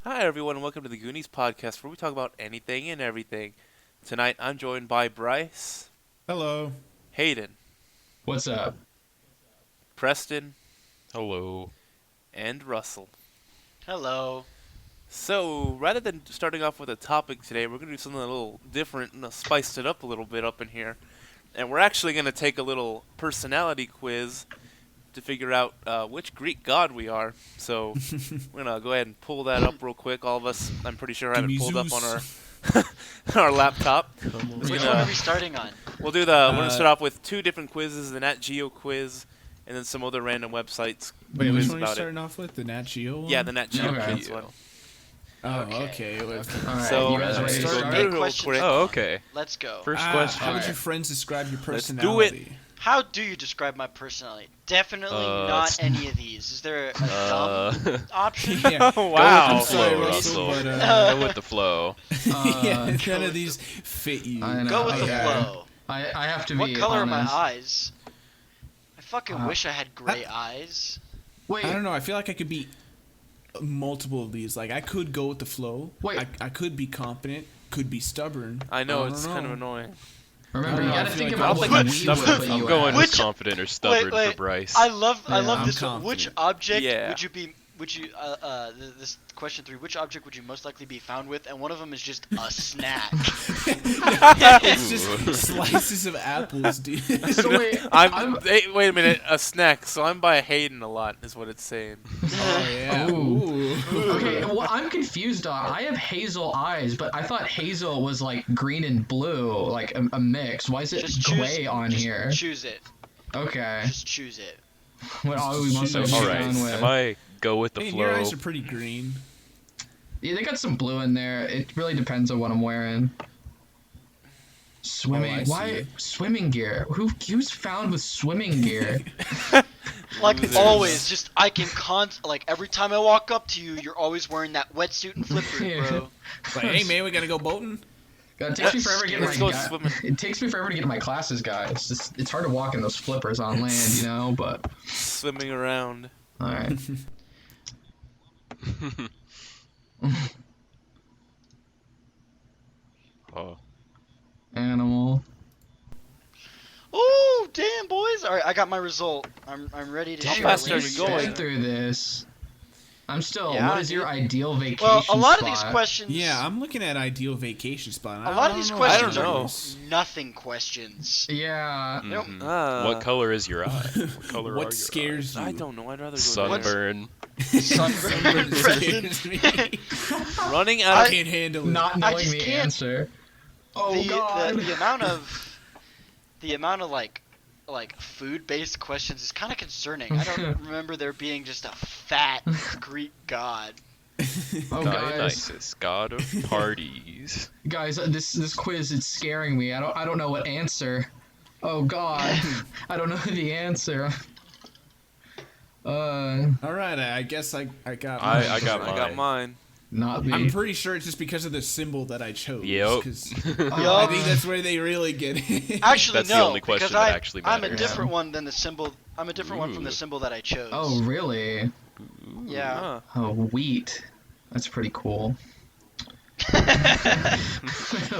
Hi, everyone, and welcome to the Goonies Podcast, where we talk about anything and everything. Tonight, I'm joined by Bryce. Hello. Hayden. What's up? Preston. Hello. And Russell. Hello. So, rather than starting off with a topic today, we're going to do something a little different and spice it up a little bit up in here. And we're actually going to take a little personality quiz to figure out which Greek god we are. So we're going to go ahead and pull that up real quick. All of us, I'm pretty sure, have it pulled up on our laptop. Which one are we starting on? We'll do we're going to start off with two different quizzes, the Nat Geo quiz, and then some other random websites. Wait, which one are you about starting off with? The Nat Geo one? Yeah, the Nat Geo Okay. quiz one. Oh, okay. All right, So, you guys ready to start start? Eight real questions. quick. Oh, okay. Let's go. First question. How would Alright. your friends describe your Let's do it. personality? How do you describe my personality? Definitely not any of these. Is there a dumb option? Yeah. Wow. Go with the flow, sorry, Russell. Russell, but, Go with the flow. yeah, none of these fit you. I know. Go with the Okay. flow. I have to be What color are my honest. eyes? I fucking wish I had gray eyes. Wait, I don't know. I feel like I could be multiple of these. Like, I could go with the flow. Wait. I could be confident. Could be stubborn. I know, I it's don't kind of know. annoying. remember, I you don't know, gotta I think feel about like what I'll we pick would stubborn. put I'm you going as. with Which- confident or stubborn for Bryce. I love I'm this one. Which confident. object Yeah. would you be? Would you this question 3? Which object would you most likely be found with? And one of them is just a snack. It's just slices of apples, dude. So wait, Hey, wait a minute, a snack. So I'm by Hayden a lot, is what it's saying. Oh, yeah. Ooh. Ooh. Okay, well, I'm confused on. I have hazel eyes, but I thought hazel was like green and blue, like a mix. Why is it Just choose. gray on just here? Choose it. Okay. Just choose it. What are we most Choose. likely All right. down with? Am I go with the Hey, flow? your eyes are pretty green. Yeah, they got some blue in there. It really depends on what I'm wearing. Swimming. Oh, I see. Why swimming gear? Who's found with swimming gear? Like Losers. always, just I can like every time I walk up to you, you're always wearing that wetsuit and flippers, bro. Like, hey, man, we gotta go boating? God, it takes me forever to get Let's my go swimming. It takes me forever to get to my classes, guys. It's hard to walk in those flippers on land, you know. But Swimming around. all right. Oh. Animal. Ooh, damn, boys! All right, I got my result. I'm ready to How share. fast it are with we you. going? Get through this. I'm still. Yeah, what is your dude. ideal vacation Well, a lot of these spot? questions. Yeah, I'm looking at ideal vacation spot. A lot of these I questions don't are know. nothing questions. Yeah. Nope. Mhm. What color is your eye? What color are your What scares you? I don't know, I'd rather go Sunburn. Sunburn. Preston. scares me. running I out of... can't handle it. Not knowing just the can't- answer. Oh the, God. the amount of like food-based questions is kind of concerning. I don't remember there being just a fat Greek god. Oh guys, Dionysus, god of parties. guys, this quiz is scaring me. I don't know what answer. Oh God, I don't know the answer. All right, I guess I got. I mine. got mine. Not me. I'm pretty sure it's just because of the symbol that I chose. Yep. 'cause Yup. I think that's where they really get it. Actually, That's the no, only question because that actually I'm a matters. different one than the symbol. I'm a different one from the Ooh. symbol that I chose. Oh really? Yeah. Huh. Oh wheat. That's pretty cool.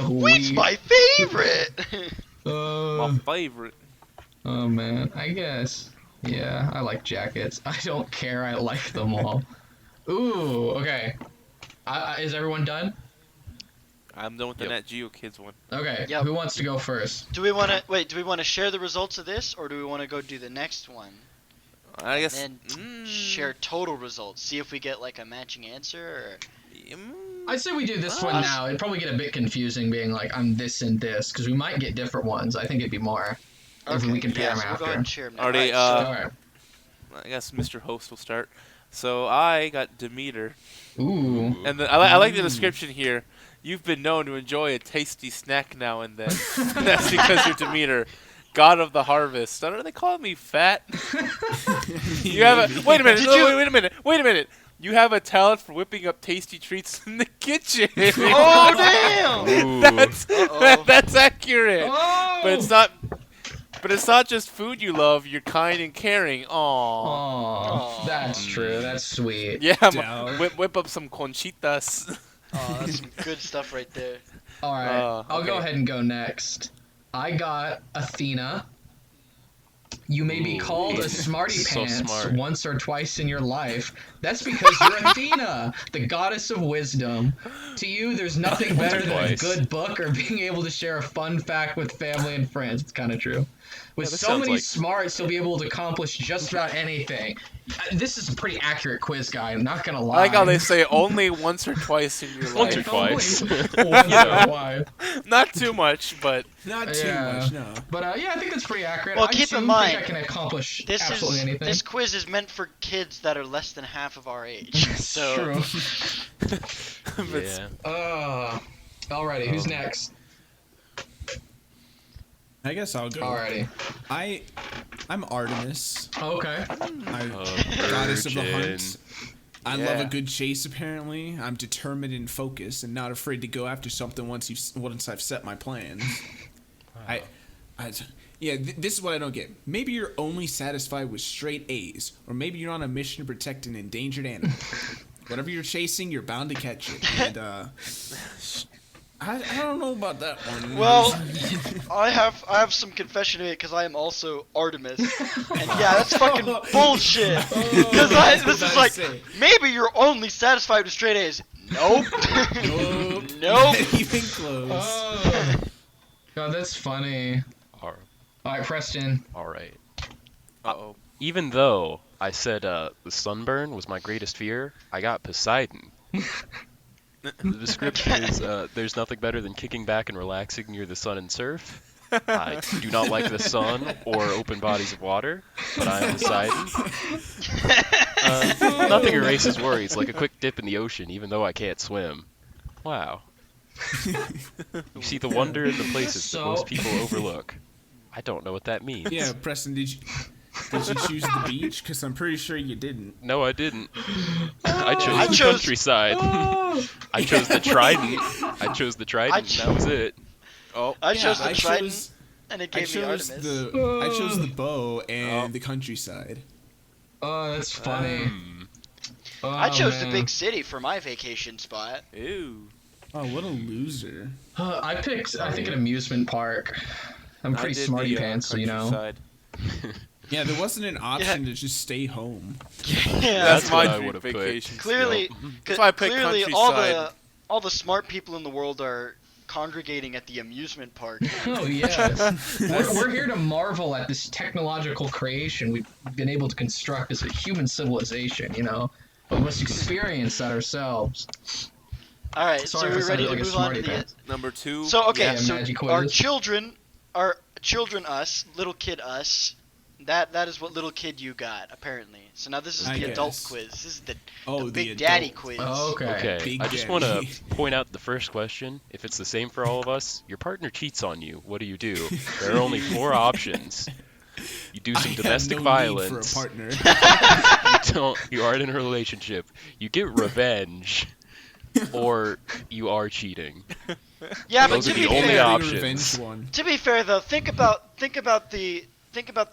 Wheat's my favorite. My favorite. Oh man, I guess. Yeah, I like jackets. I don't care. I like them all. Ooh, okay. Is everyone done? I'm done with the Yep. Nat Geo Kids one. Okay. Yep. Who wants to go first? Do we want to wait? Do we want to share the results of this, or do we want to go do the next one I guess... and share total results? See if we get like a matching answer. I'd say we do this one now. It'd probably get a bit confusing being like, I'm this and this, because we might get different ones. I think it'd be more if we can pair yeah, them so we'll after. go ahead and share them now. Already, Alright, Alright. I guess Mr. Host will start. So I got Demeter. Ooh. And I like the description here. You've been known to enjoy a tasty snack now and then. That's because you're Demeter, god of the harvest. Are they calling me fat? You have a wait a minute. Did No, you- wait a minute. You have a talent for whipping up tasty treats in the kitchen. Oh damn! Ooh. That's Uh-oh. that's accurate, Oh! but it's not. But it's not just food you love. You're kind and caring. Aww. Aw, that's true. That's sweet. Yeah, Down. whip up some conchitas. Oh, that's some good stuff right there. All right, I'll go okay. ahead and go next. I got Athena. You may be Ooh, called a smarty so pants smart. once or twice in your life. That's because you're Athena, the goddess of wisdom. To you, there's nothing Once or better than a twice. good book or being able to share a fun fact with family and friends. It's kind of true. With this so sounds many like- smarts, you'll be able to accomplish just about anything. This is a pretty accurate quiz, guy. I'm not gonna lie. I like how they say only once or twice in your Once or life. twice. Once Yeah. or twice. Not too much, but Not too Yeah. much, no. But yeah, I think that's pretty accurate. Well, I keep too in mind, think I can accomplish This absolutely is anything. this quiz is meant for kids that are less than half of our age. So True. Yeah. Alrighty, who's next? I guess I'll go. Alrighty. I'm Artemis. Okay. I'm goddess of the virgin. hunt. I love a Yeah. good chase. Apparently, I'm determined and focused, and not afraid to go after something once I've set my plans. This is what I don't get. Maybe you're only satisfied with straight A's, or maybe you're on a mission to protect an endangered animal. Whatever you're chasing, you're bound to catch it. And I don't know about that one. well, I have some confession to make because I am also Artemis, and yeah, that's fucking bullshit. Because this is like maybe you're only satisfied with straight A's. Nope. Nope. Nope. Not even close. Oh. God, that's funny. All Alright, Preston. right. uh-oh. Even though I said the sunburn was my greatest fear, I got Poseidon. The description is there's nothing better than kicking back and relaxing near the sun and surf. I do not like the sun or open bodies of water, but I am Poseidon. Nothing erases worries like a quick dip in the ocean, even though I can't swim. Wow. You see the wonder in the places that most people overlook. I don't know what that means. Yeah, Preston, did you choose the beach? Because I'm pretty sure you didn't. No, I didn't. I chose I the chose- countryside. I chose the trident. I chose the trident, and that was it. Oh, I chose Yeah, the trident, and it I gave me chose Artemis. I chose the bow and the countryside. Oh, that's funny. Oh, I chose the man. big city for my vacation spot. ew. Oh, what a loser! I picked, I think, an amusement park. I'm I pretty did smarty the, pants, so you know. countryside. Yeah, there wasn't an option to just stay home. Yeah. That's what my I dream would've picked. vacation. Clearly, That's why I picked clearly countryside. all the smart people in the world are congregating at the amusement park. Oh, yes. we're here to marvel at this technological creation we've been able to construct as a human civilization, you know? But we must experience that ourselves. All right, Sorry so if I we're ready sounded to like a move on to smarty the. pants. Number 2. So okay, Yeah, so magic our quiz. children, us, little kid us. That is what little kid you got apparently. So now this is I the adult guess. quiz. This is the Oh, big the daddy adult. quiz. Oh, okay. Okay, Big I just Daddy. want to point out the first question. If it's the same for all of us, your partner cheats on you. What do? There are only 4 options. You do some I domestic have no violence. need for a partner. You aren't in a relationship. You get revenge, or you are cheating. Yeah, but Those to are be the only fair, options. Revenge one. to be fair though, think about the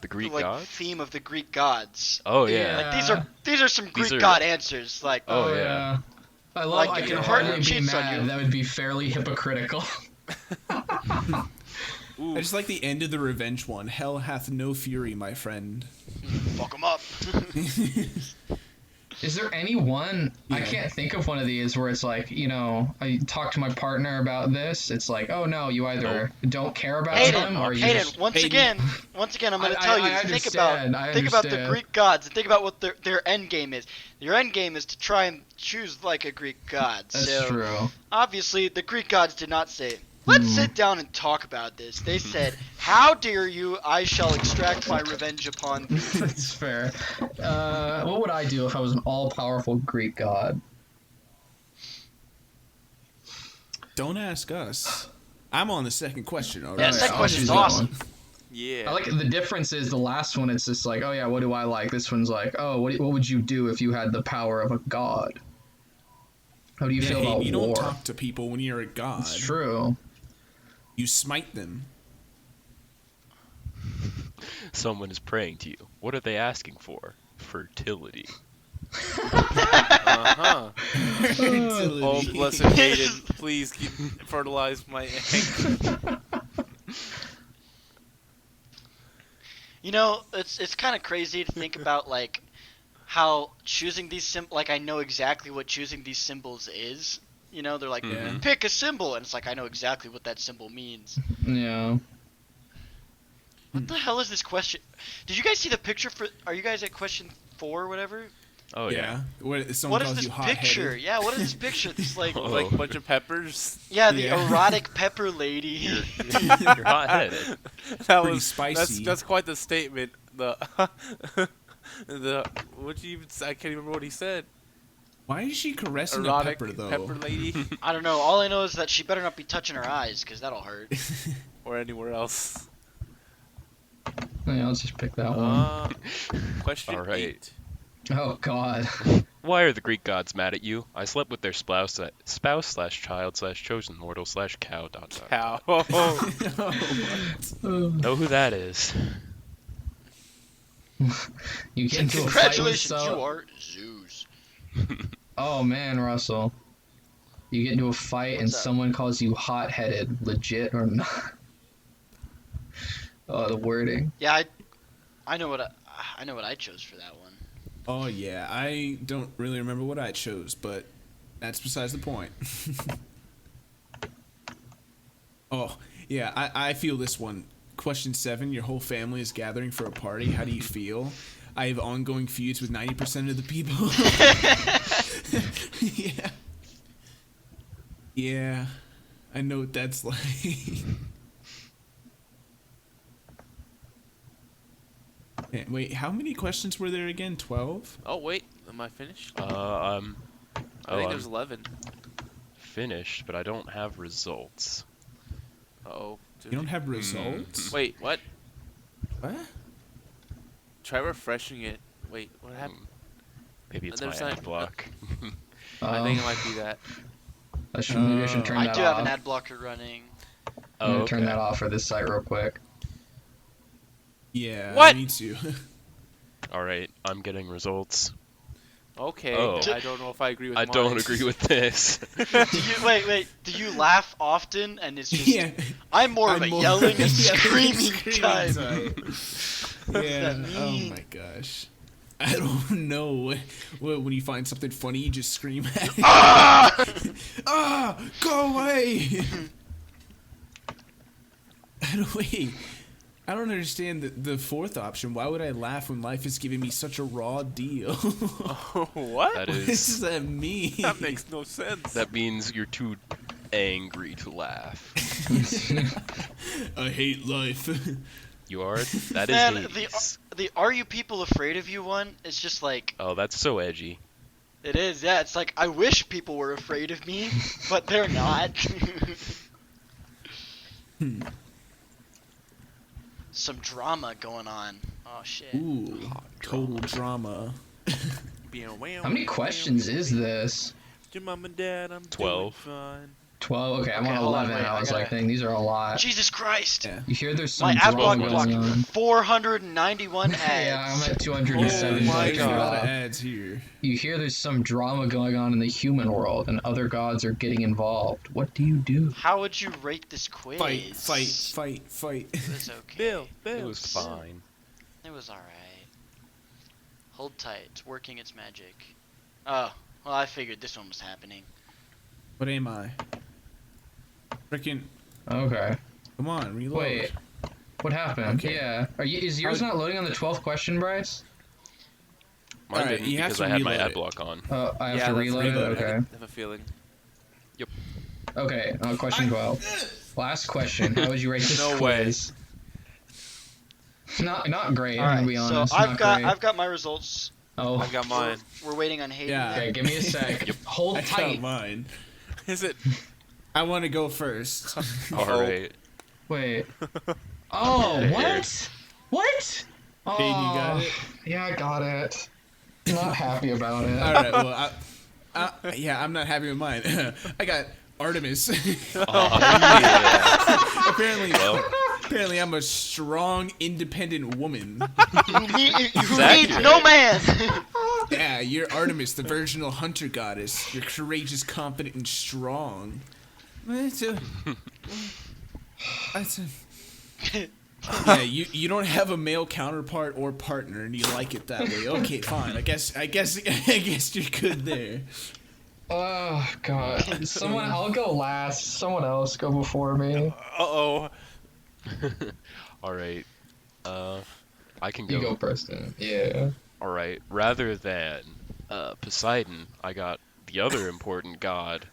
Greek like gods? theme of the Greek gods. Oh yeah. Like these are some Greek are- god answers. Like Oh, yeah. I love. Like, I if can your partner hardly be cheats on mad. you- That would be fairly hypocritical. I just like the end of the revenge one. Hell hath no fury, my friend. fuck them up. Is there any one? I Yeah. can't think of one of these where it's like, you know, I talk to my partner about this. It's like, oh no, you either don't care about them or you Hayden, just. once Hayden. again, I'm going to I- tell you. I Think understand, about I think about the understand. Greek gods and think about what their end game is. Your end game is to try and choose like a Greek god. That's so true. obviously, the Greek gods did not say, "Let's sit down and talk about this." They said, "How dare you? I shall extract my revenge upon thee." That's fair. What would I do if I was an all-powerful Greek god? Don't ask us. I'm on the second question already. Yeah, second I'll question's choose that awesome. one. Yeah. I like the difference is the last one. It's just like, oh yeah, what do I like? This one's like, oh, what would you do if you had the power of a god? How do you feel Hey, about you war? don't talk to people when you're a god. It's true. You smite them. Someone is praying to you. What are they asking for? Fertility. Uh-huh. Fertility. Oh, blessed Hayden, please fertilize my egg. You know, it's kind of crazy to think about like how choosing these like I know exactly what choosing these symbols is. You know, they're like Yeah. pick a symbol, and it's like I know exactly what that symbol means. Yeah. What the hell is this question? Did you guys see the picture for? Are you guys at question 4 or whatever? Oh yeah. What, someone What is calls this you hot-headed. picture? Yeah, what is this picture? This like, Oh. Like a bunch of peppers. yeah, the Yeah. erotic pepper lady. You're hot-headed. That Pretty was spicy. That's quite the statement. The what you even? I can't even remember what he said. Why is she caressing a Erotic pepper though? pepper lady, I don't know. All I know is that she better not be touching her eyes, cause that'll hurt. or anywhere else. Yeah, I'll just pick that one. Question All right. 8. Oh God. Why are the Greek gods mad at you? I slept with their spouse/child/chosen mortal/cow. ... Cow. Know who that is? You get into a fight with Congratulations, some... you are Zeus. Oh man, Russell. You get into a fight and What's up? someone calls you hot-headed, legit or not? Oh, the wording. Yeah, I know what I chose for that one. Oh yeah, I don't really remember what I chose, but that's besides the point. Oh yeah, I feel this one. Question 7: Your whole family is gathering for a party. How do you feel? I have ongoing feuds with 90% of the people. Yeah. Yeah, I know what that's like. Wait, how many questions were there again? 12? Oh wait, am I finished? I I think I'm there's 11. finished, but I don't have results. Oh. You don't have results? Wait, what? What? Try refreshing it. Wait, what happened? Maybe it's my There's ad not- block. I think it might be that. Maybe I should turn I that do off. have an ad blocker running. I'm gonna turn okay. that off for this site real quick. Yeah, What? me too. All right, I'm getting results. Okay, Oh. I don't know if I agree with I mine. don't agree with this. Do you wait? Do you laugh often? And it's just Yeah. I'm more of a yelling and screaming screaming type. type. Yeah. that Oh mean? my gosh. I don't know. When you find something funny, you just scream at it. Ah! Go away! I don't understand the fourth option. Why would I laugh when life is giving me such a raw deal? What? That What is does that mean? That makes no sense. that means you're too angry to laugh. I hate life. You are? That is Man, Hades. the Are You People Afraid of You one is just like Oh, that's so edgy. it is. Yeah, it's like I wish people were afraid of me, but they're not. Some drama going on. Oh shit. Ooh, total drama. How many questions is this? Your mom and dad, I'm 12. doing fine. 12? Okay, I'm Okay, on hold on, 11. wait, I I was gotta- like, dang, these are a lot. Jesus Christ. Yeah. You hear there's My some ad block drama blocked going on. 491 ads. Yeah, I'm at 207. Oh my There's a lot of God. ads here. You hear there's some drama going on in the human world, and other gods are getting involved. What do you do? How would you rate this quiz? Fight. It was okay. Bill. It was fine. It was alright. Hold tight. It's working its magic. Oh, well, I figured this one was happening. What am I? Freaking. Okay. Come on, reload. Wait. What happened? Okay. Yeah. Is yours not loading on the 12th question, Bryce? Mine Alright, didn't you have because to I had my reload ad it. block on. I have Yeah, to that's reload it? reload. Okay. I have a feeling. Okay, question 12. Last question. How would you rate this No way. quiz? Not great, I'm Alright, gonna be honest. so not great. I've got my results. Oh, I got mine. We're waiting on Hayden. Yeah. okay, give me a sec. Hold I got tight. mine. Is it? I want to go first. All right. Wait. Oh, Okay. what? What? Oh, Hayden, you got it? Yeah, I got it. Not happy about it. All right. Well, yeah, I'm not happy with mine. I got Artemis. Oh, yeah. Apparently, Well, Apparently, I'm a strong, independent woman. who needs no man. Yeah, you're Artemis, the virginal hunter goddess. You're courageous, confident, and strong. Yeah, you don't have a male counterpart or partner, and you like it that way. Okay, fine. I guess you're good there. Oh God! I'll go last. Someone else go before me. Uh-oh. All right. I can You go. go, Preston. Yeah. All right. Rather than Poseidon, I got the other important god,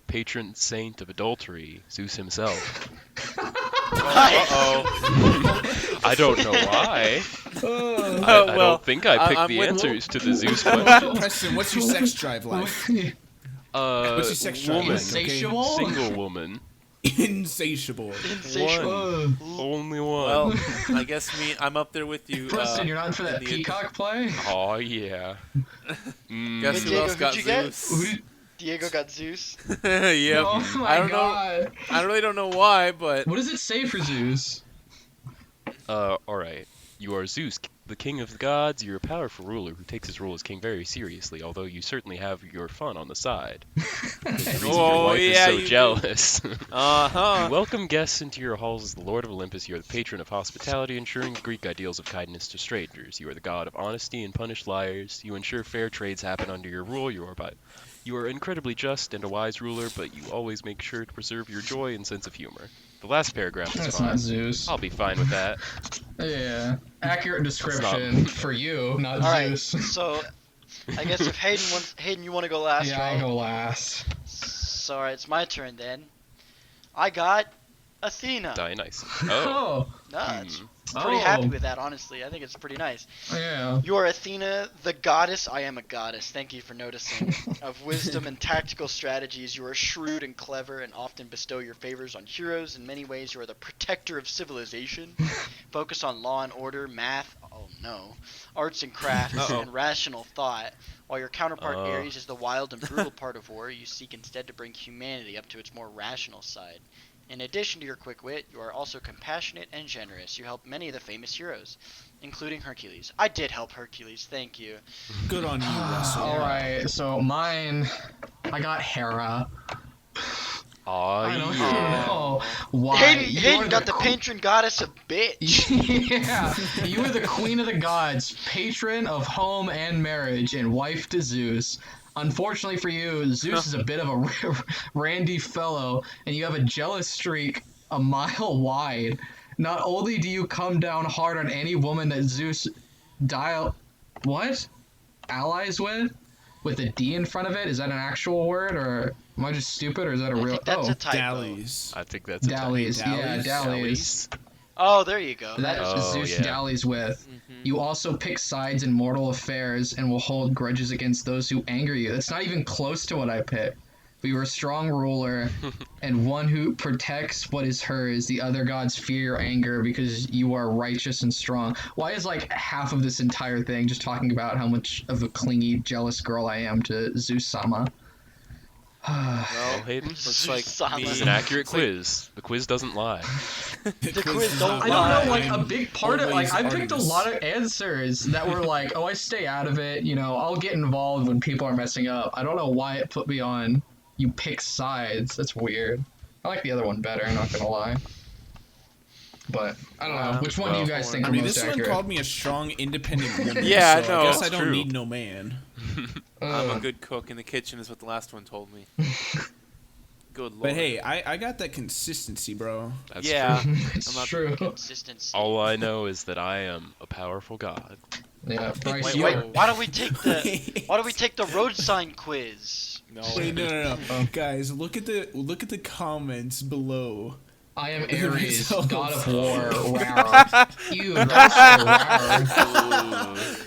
patron saint of adultery, Zeus himself. Uh-oh. I don't know why. I well, don't think I picked I'm the with- answers to the Zeus question. Preston, what's your sex drive like? What's your sex drive Woman. like? Okay? Insatiable? Single woman. Insatiable. Insatiable. Only one. Well, I guess I'm up there with you. Preston, you're not in for that in the- peacock play? Oh yeah. Guess who Diego, else got who'd you get? Zeus? Diego got Zeus. Yep. Oh my I don't know. God. I really don't know why, but What does it say for Zeus? Alright. You are Zeus, the king of the gods. You're a powerful ruler who takes his role as king very seriously, although you certainly have your fun on the side. There's a reason Oh, your wife yeah, is you so do. jealous. uh-huh. You welcome guests into your halls as the Lord of Olympus. You are the patron of hospitality, ensuring the Greek ideals of kindness to strangers. You are the god of honesty and punish liars. You ensure fair trades happen under your rule. You are incredibly just and a wise ruler, but you always make sure to preserve your joy and sense of humor. The last paragraph is That's fine. not Zeus. I'll be fine with that. Yeah. Accurate description for you, not All right. Zeus. So, I guess if Hayden, you want to go last, Yeah, right? I'll go last. So, all right, it's my turn then. I got Athena. Dionysus. Oh. Oh. Nah, pretty Oh. happy with that, honestly. I think it's pretty nice. Yeah. You are Athena, the goddess. I am a goddess. Thank you for noticing. Of wisdom and tactical strategies, you are shrewd and clever and often bestow your favors on heroes. In many ways, you are the protector of civilization. Focus on law and order, math, oh no, arts and crafts, and rational thought. While your counterpart Ares is the wild and brutal part of war, you seek instead to bring humanity up to its more rational side. In addition to your quick wit, you are also compassionate and generous. You help many of the famous heroes, including Hercules. I did help Hercules, thank you. Good on you, Russell. Alright, so mine, I got Hera. Aw, I don't yeah. know why. Hayden got the patron goddess of bitch. Yeah, you are the queen of the gods, patron of home and marriage, and wife to Zeus. Unfortunately for you, Zeus is a bit of a randy fellow, and you have a jealous streak a mile wide. Not only do you come down hard on any woman that Zeus allies with a D in front of it. Is that an actual word, or am I just stupid, or is that a I real? think that's a typo. Dallies. I think that's a Dallies. typo. Yeah, dallies. Oh, there you go. That Oh, Zeus yeah. dallies with. You also pick sides in mortal affairs and will hold grudges against those who anger you. That's not even close to what I picked. But you are a strong ruler and one who protects what is hers. The other gods fear your anger because you are righteous and strong. Why is like half of this entire thing just talking about how much of a clingy, jealous girl I am to Zeus-sama? Well, Hayden? looks like Zeus-sama. me. This is an accurate quiz. The quiz doesn't lie. The quiz don't I lie. don't know, like a big part of Always like I picked a Artemis. lot of answers that were like, oh, I stay out of it, you know, I'll get involved when people are messing up. I don't know why it put me on you pick sides. That's weird. I like the other one better, I'm not gonna lie. But I don't know. Which one do you guys think I are mean, most this one accurate? called me a strong, independent woman. Yeah, so no, I guess I it's don't true. need no man. I'm a good cook in the kitchen, is what the last one told me. Good lord. But hey, I got that consistency, bro. That's yeah. true. It's I'm not- true. Consistency. All I know is that I am a powerful god. Yeah, Bryce, Wait, you wait. are- Why don't we take the road sign quiz? No. Wait, no. Guys, look at the comments below. I am The Ares, results. god of war, rawr. Ew, that's so rawr.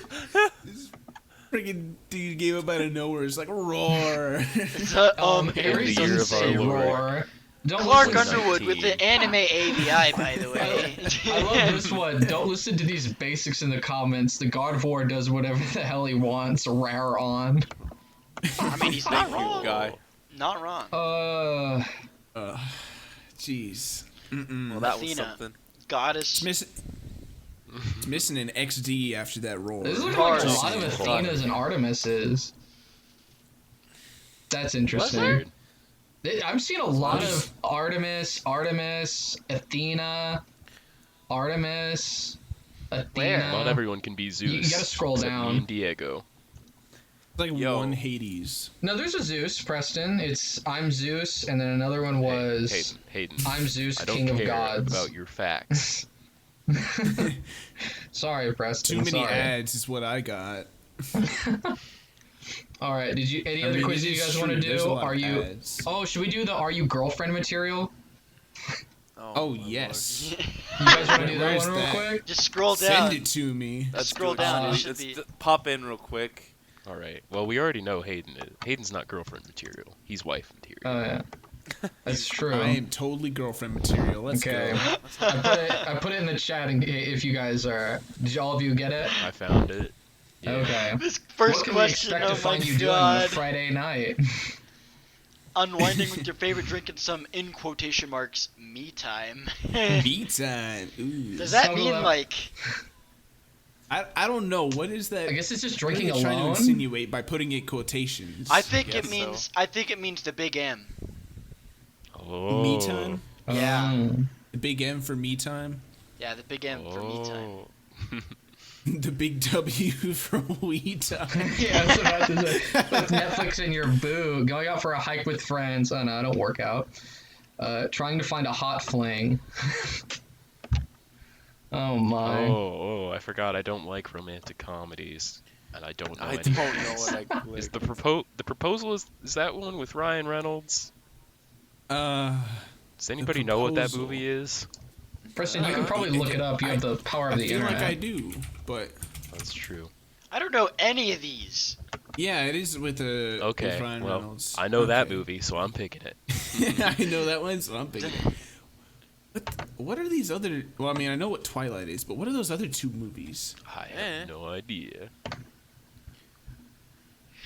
Freaking dude gave up out of nowhere. It's like roar. It's Ares the year doesn't of say our Lord. roar. Don't Clark listen. Underwood with the anime AVI, by the way. I love this one. Don't listen to these basics in the comments. The God of War does whatever the hell he wants. Rar on. I mean, he's not Thank you, wrong. guy. Not wrong. Jeez. Well, that was Athena. something. goddess. It's missing an XD after that roll. This is like Bars. a lot of Athenas and Artemises. That's interesting. I'm seeing a lot of Artemis, Athena, Artemis, Athena. Not everyone can be Zeus. You gotta scroll except down. Me and Diego. Like Yo. one Hades. No, there's a Zeus, Preston. It's I'm Zeus, and then another one was Hayden. I'm Zeus, I don't King of care Gods. about your facts. Sorry, Preston. Too many sorry. ads is what I got. All right. Did you any other quizzes you guys want to do? Are you? Ads. Oh, should we do the Are You Girlfriend material? Oh my yes. You guys want to do that Where's one real that? quick? Just scroll down. Send it to me. That's Scroll good. down, it Let's should be- pop in real quick. All right. Well, we already know Hayden. Hayden's not girlfriend material. He's wife material. Oh yeah, that's true. I am totally girlfriend material. Let's Okay. go. I put it in the chat if you guys are. Did all of you get it? I found it. Yeah. Okay. This first What can question, we expect to oh my find you doing on a god. Friday night? Unwinding with your favorite drink and some, in quotation marks, me time. Me time. Ooh. Does that Snuggle mean up. like... I don't know. What is that? I guess it's just what are drinking they trying to alone. insinuate by putting it quotations? I think guess it means so. I think it means the big M. Oh. Me time. Yeah. The big M for me time. Yeah, the big M for me time. Oh. The big W for we time. Yeah, that's what I was about to say. With Netflix and your boo, going out for a hike with friends. Oh no, I don't work out. Trying to find a hot fling. Oh my. Oh, I forgot. I don't like romantic comedies, and I don't know. I any. don't know what I clicked. Is the proposal is that one with Ryan Reynolds? Does anybody know what that Proposal. movie is? Preston, you can probably look it up. You have the power of I the feel internet. like I do, but That's true. I don't know any of these. yeah, it is with Okay, with Ryan well, Reynolds. I know that Okay. movie, so I'm picking it. I know that one, so I'm picking it. What are these other? Well, I mean, I know what Twilight is, but what are those other two movies? I have no idea.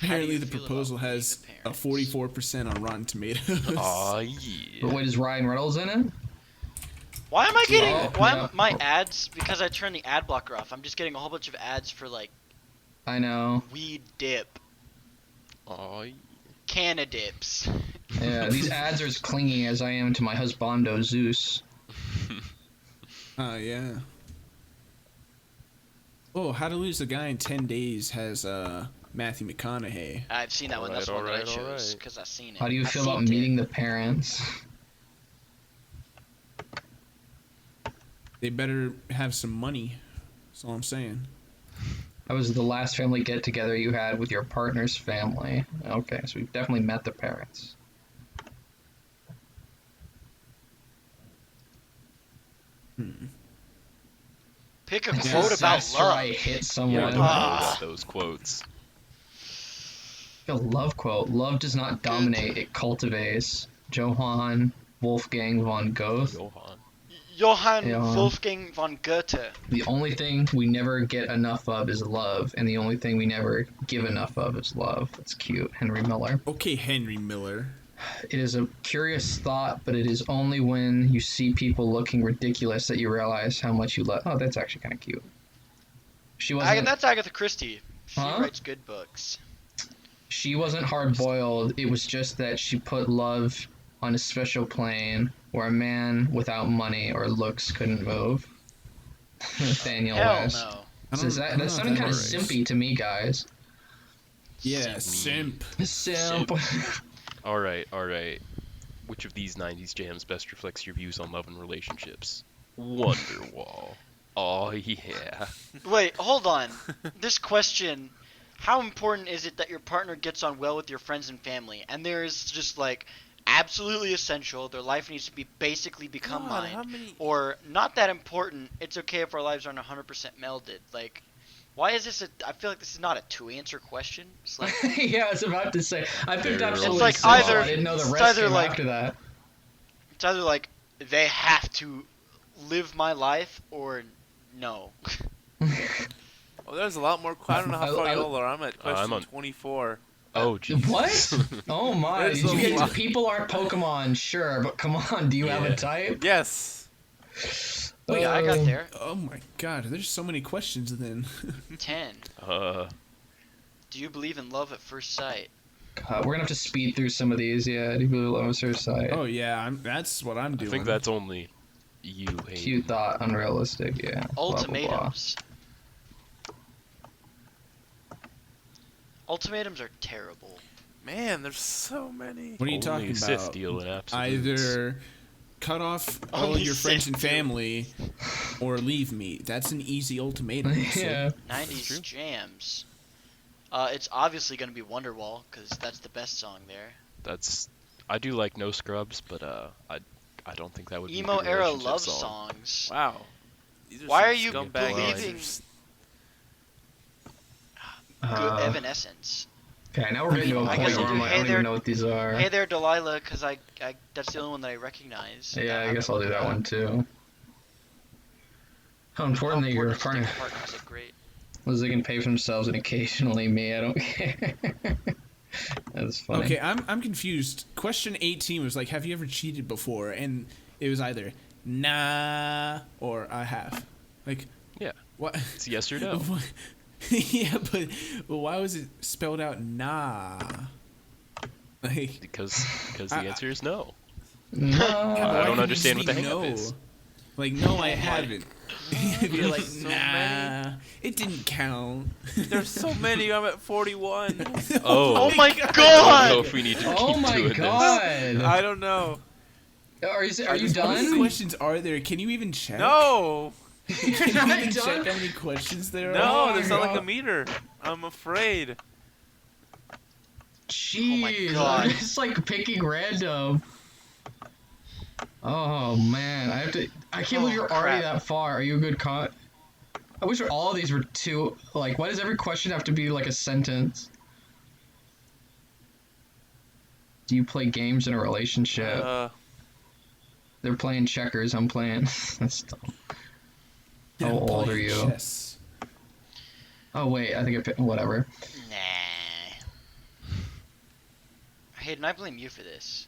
Apparently, you the feel about proposal being has the a parents? 44% on Rotten Tomatoes. Oh But yeah. wait, is Ryan Reynolds in it? Why am I getting why yeah. am my ads because I turned the ad blocker off? I'm just getting a whole bunch of ads for like I know. weed dip, Oh yeah. canna dips. Yeah, these ads are as clingy as I am to my husbando Zeus. Yeah. Oh, How to Lose a Guy in 10 Days has Matthew McConaughey. I've seen that one. That's the one that I Alright, chose alright. because I've seen it. How do you I've feel seen about it. meeting the parents? They better have some money. That's all I'm saying. That was the last family get together you had with your partner's family. Okay, so we've definitely met the parents. Pick a Yeah, quote about Disaster, love. I hit Yeah, I someone. don't know Ah. about those quotes. A love quote. Love does not dominate, it cultivates. Johann Wolfgang von Goethe. Johann. Johann Johann. Wolfgang von Goethe. The only thing we never get enough of is love, and the only thing we never give enough of is love. That's cute. Henry Miller. Okay, Henry Miller. It is a curious thought, but it is only when you see people looking ridiculous that you realize how much you love. Oh, that's actually kind of cute. She wasn't. That's Agatha Christie. She Huh? writes good books. She wasn't hard boiled. It was just that she put love on a special plane where a man without money or looks couldn't move. Nathaniel Hell West. no. Says that, that's sounding kind of simpy to me, guys. Yeah, simp. Simp. All right. Which of these 90s jams best reflects your views on love and relationships? Wonderwall. Oh yeah. Wait, hold on. This question, how important is it that your partner gets on well with your friends and family? And there is just like absolutely essential, their life needs to be basically become God, mine. how many- Or not that important, it's okay if our lives aren't 100% melded. Like, why is this I feel like this is not a two-answer question. It's like, Yeah, I was about to say. I picked It's absolutely like simple. either- I didn't know the it's rest either came like- after that. it's either like they have to live my life or no. Oh, there's a lot more. I don't know how far y'all are. I'm at question I'm on- 24. Oh jeez. What? Oh my! There's Did you a get to lot. people aren't Pokemon? Sure, but come on, do you have a Yeah. type? Yes. Oh yeah, I got there. Oh my god, there's so many questions then. 10. Do you believe in love at first sight? God, we're gonna have to speed through some of these. Yeah, do you believe love at first sight? Oh yeah, that's what I'm doing. I think that's only you, Hayden. Cute thought, unrealistic. Yeah. Blah, blah, blah. Ultimatums. Ultimatums are terrible. Man, there's so many. What are you Only talking Sith about? deal in absolutes. Either cut off all Only your friends Sith and do. family, or leave me. That's an easy ultimatum. Yeah. 90s jams. It's obviously gonna be Wonderwall because that's the best song there. I do like No Scrubs, but I don't think that would be a Emo good era relationship love song. songs. Wow. These Why some are you scumbag believing- answers. Good Evanescence. Okay, now we're getting to a I point guess where I'll I'm do like, I Hey don't There- even know what these are. Hey there, Delilah, because I that's the only one that I recognize. Yeah, I guess I'll do that one too. How important that your partner partners are great. was they can pay for themselves and occasionally me. I don't care. That's funny. Okay, I'm confused. Question 18 was like, have you ever cheated before? And it was either nah or I have. Like, Yeah. what? It's yes or no. Yeah, but why was it spelled out nah? Like, Because the answer is no. No. why I don't couldn't it understand just what the be hang-up no? is. Like, no, I haven't. You're like, so nah, many. it didn't count. There's so many. I'm at 41. Oh my I don't know god! if we need to Oh keep my doing god! I don't know. Are you How many done? questions are there? Can you even check? No. Can you not even done? check how many questions there are? No, my there's not like a God. meter. I'm afraid. Jeez, God. I'm just like picking random. Oh man, I can't believe you're already crap. that far. Are you a good con? I wish all of these were two. Like, why does every question have to be like a sentence? Do you play games in a relationship? They're playing checkers. I'm playing. That's dumb. Yeah, How I'm old are playing you? chess. Oh wait, I think I picked whatever. Nah. Hayden, I blame you for this.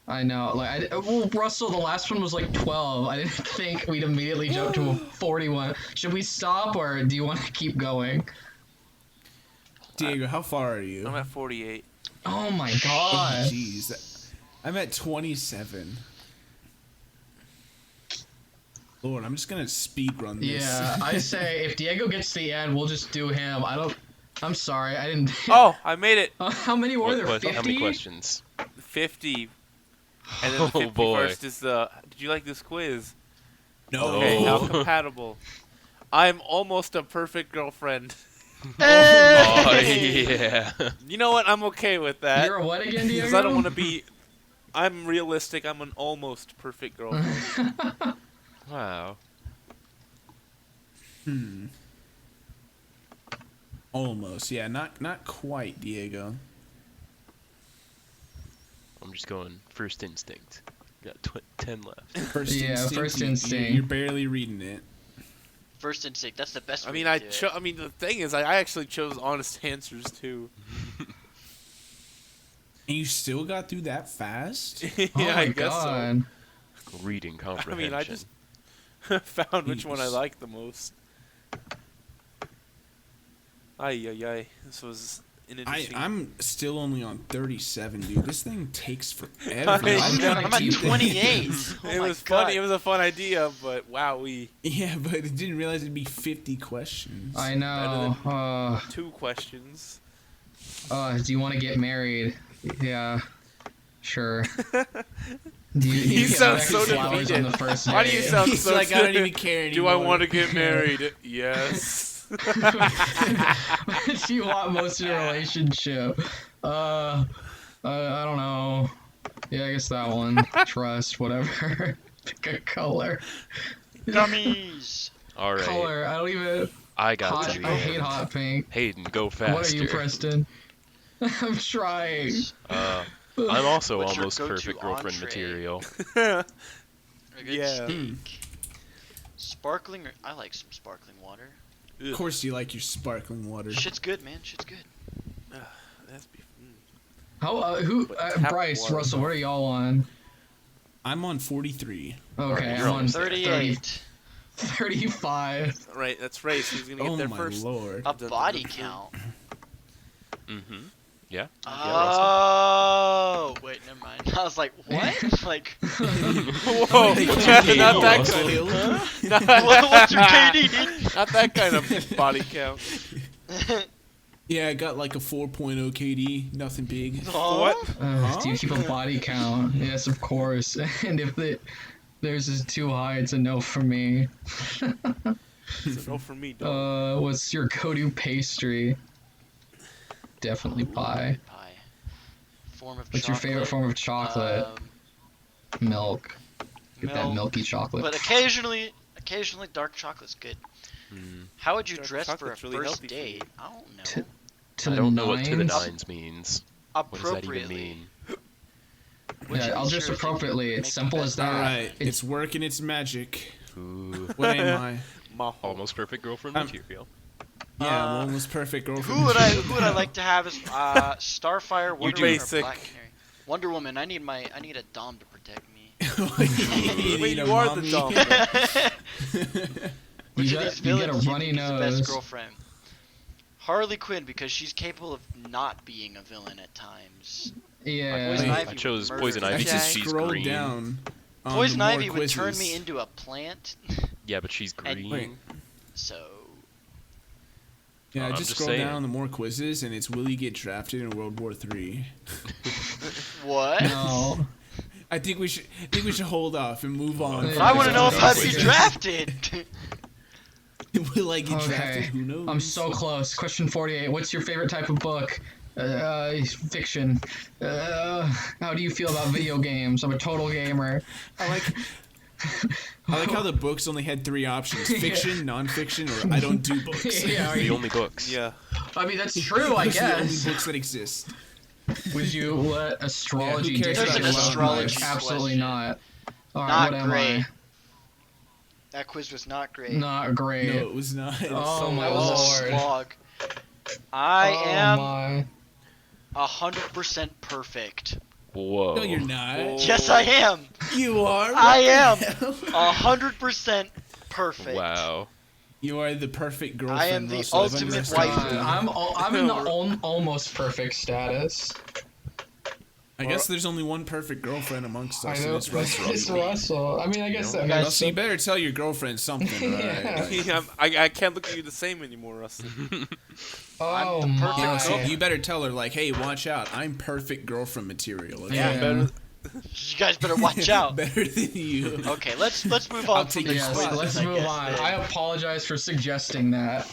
I know. Like, well, Russell, the last one was like 12. I didn't think we'd immediately jump to a 41. Should we stop or do you want to keep going? Diego, how far are you? I'm at 48. Oh my god. Jeez, I'm at 27. Lord, I'm just gonna speed run this. Yeah, I say if Diego gets to the end, we'll just do him. I'm sorry, I didn't. Oh, I made it. How many were there? 50? How many questions? 50. And then the Oh, boy. 51st is the. Did you like this quiz? No. Okay, how Oh. compatible? I'm almost a perfect girlfriend. Oh, yeah. You know what? I'm okay with that. You're a what again, Diego? Because I don't want to be. I'm realistic. I'm an almost perfect girlfriend. Wow. Almost, yeah, not quite, Diego. I'm just going first instinct. Got 10 left. First Yeah, instinct, first you- instinct. You're barely reading it. First instinct, that's the best I way mean, to I do it. I mean, the thing is, I actually chose honest answers too. And you still got through that fast? Yeah, Oh my I guess god. Reading so. I comprehension. mean, I just found which one I Jeez. liked the most. Ay. This was an interesting. I'm still only on 37, dude. This thing takes forever. I I'm know. trying I'm to at keep 28. Oh It my was God. funny. It was a fun idea, but wow, we Yeah, but I didn't realize it'd be 50 questions. I know. 2 questions. Do you want to get married? Yeah. Sure. Do you You sound expect so flowers on defeated. the first Why do you date? sound He's so? like, I don't even care Do I anymore. want to get married? Yes. What do you want most in a relationship? I don't know. Yeah, I guess that one. Trust, whatever. Pick a color. Gummies. All right. Color. I don't even. I got Hot. to the I hate end. hot pink. Hayden, go faster. What are you, Preston? I'm trying. I'm also What's your almost go-to perfect girlfriend entree? material. A good Yeah. steak. Sparkling. I like some sparkling water. Of course you like your sparkling water. Shit's good, man. Shit's good. That's How? But tap Bryce, water. Russell, what are y'all on? I'm on 43. Okay, You're I'm on on 38. 35. Right, that's race. Who's gonna get Oh there my first? lord. A body count. Mm-hmm. Yeah. Oh, wait, never mind. I was like, what? Like, Whoa, They not can't get that Russell. kind. what's your KD, dude? Not that kind of body count. Yeah, I got like a 4.0 KD. Nothing big. What? Do you keep a body count? Yes, of course. And if theirs is too high, it's a no for me. It's a no for me, dog. What's your go-to pastry? Definitely pie. Pie. Form of What's your favorite chocolate? form of chocolate? Milk. Get that milk. milky chocolate. But occasionally dark chocolate's good. How would you Dark dress for a chocolate's really first healthy for you. date? I don't know. To I the don't know what to the nines? nines means. What does that even Appropriately. mean? Which Yeah, I'll is dress your thing to appropriately. It's make simple the as best that. Alright, It's- it's working its magic. Ooh. What am I? Maho. Almost perfect girlfriend material. Yeah, Uh, I'm almost perfect girlfriend. Who would I like to have as Starfire, Wonder Woman, or basic. Black Canary? Wonder Woman. I need a dom to protect me. Wait, you are the dom. Which You of got- these you got a villains do you runny think is the best nose. girlfriend? Harley Quinn, because she's capable of not being a villain at times. Yeah. Poison Wait, Ivy I chose would Poison murder I Ivy Jack. because just she's scrolled green. down. on Poison the more Ivy would turn me quizzes. into a plant, Yeah, but she's green. Wait. so Yeah, I I'm just just scrolled saying. down on the more quizzes, and it's will you get drafted in World War III? what? No. I think we should hold off and move on. But But I want to know if I'd be Quizzes. drafted. Will I get drafted? Okay. Who knows? I'm so close. Question 48. What's your favorite type of book? Fiction. How do you feel about video games? I'm a total gamer. I like how the books only had 3 options: fiction, non-fiction, or I don't do books. Yeah, The only books. Yeah. I mean, that's true, I Those are the only guess. books that exist. Would you let astrology Yeah, who cares dictate about your love astrology life? Absolutely question? not. Alright, Not what am great. That quiz was not great. I? Not great. No, it was not. Oh my that was lord. a slog. I Oh am my. 100% perfect. Whoa. No, you're not. Oh. Yes, I am. You are. I am Hell? 100% perfect. Wow. You are the perfect girlfriend. I am the Russell. I've ultimate understood. waifu. I'm in the almost perfect status. I guess there's only one perfect girlfriend amongst I us, and know. it's Russell. It's Russell. I mean, I guess that guys- makes Russell, you sense. better tell your girlfriend something, alright? Yeah, I can't look at you the same anymore, Rusty. Oh I'm the perfect Yeah, my. so you better tell her, like, hey, watch out. I'm perfect girlfriend material. Okay? Yeah. Better. You guys better watch out. Better than you. Okay, let's move I'll on from take this your Yes, quiz, let's I move guess, on. then. I apologize for suggesting that.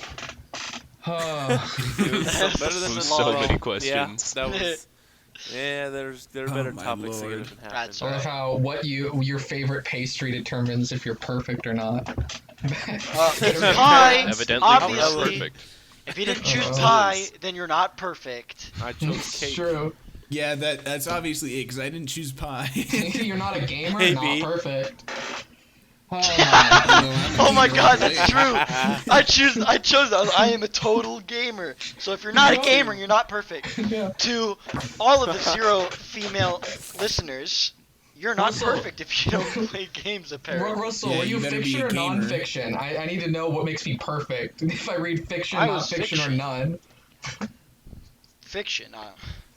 It was so better than It was the so law. many questions. Yeah, that was. Yeah, there are better my topics that lord. could have happened. That's I love how your favorite pastry determines if you're perfect or not. It's pie, Evidently, obviously. we're perfect. If you didn't choose Oh. pie, then you're not perfect. I chose It's cake. true. Yeah, that's obviously it, because I didn't choose pie. You're not a gamer, Maybe. not perfect. Oh Oh my god, that's true. I chose. I am a total gamer. So if you're not a gamer, you're not perfect. my. Yeah. To all of the 0 female listeners, you're not Russell. perfect if you don't play games. Apparently, Russell, Yeah, are you you better be fiction a or gamer. non-fiction? I need to know what makes me perfect. If I read fiction, I not was fiction, or fiction. none. fiction.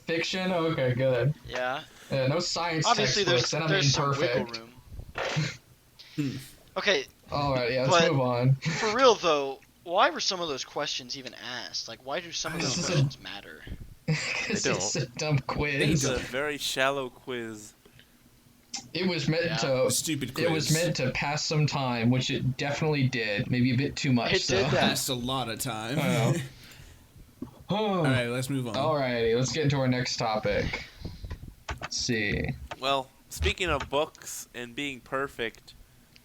Fiction? Okay, good. Yeah. No science Obviously, textbooks, there's then I'm some wiggle imperfect. room. Okay, Alright, yeah, let's But- move on. for real though, why were some of those questions even asked? Like, why do some of those This is a- questions matter? Because don't. it's a dumb It's quiz. a very shallow quiz. It was meant Yeah. to. Stupid quiz. It was meant to pass some time, which it definitely did. Maybe a bit too much. It did though. that. Passed a lot of time. Oh. All right, let's move on. Alrighty, let's get into our next topic. Let's see. Well, speaking of books and being perfect,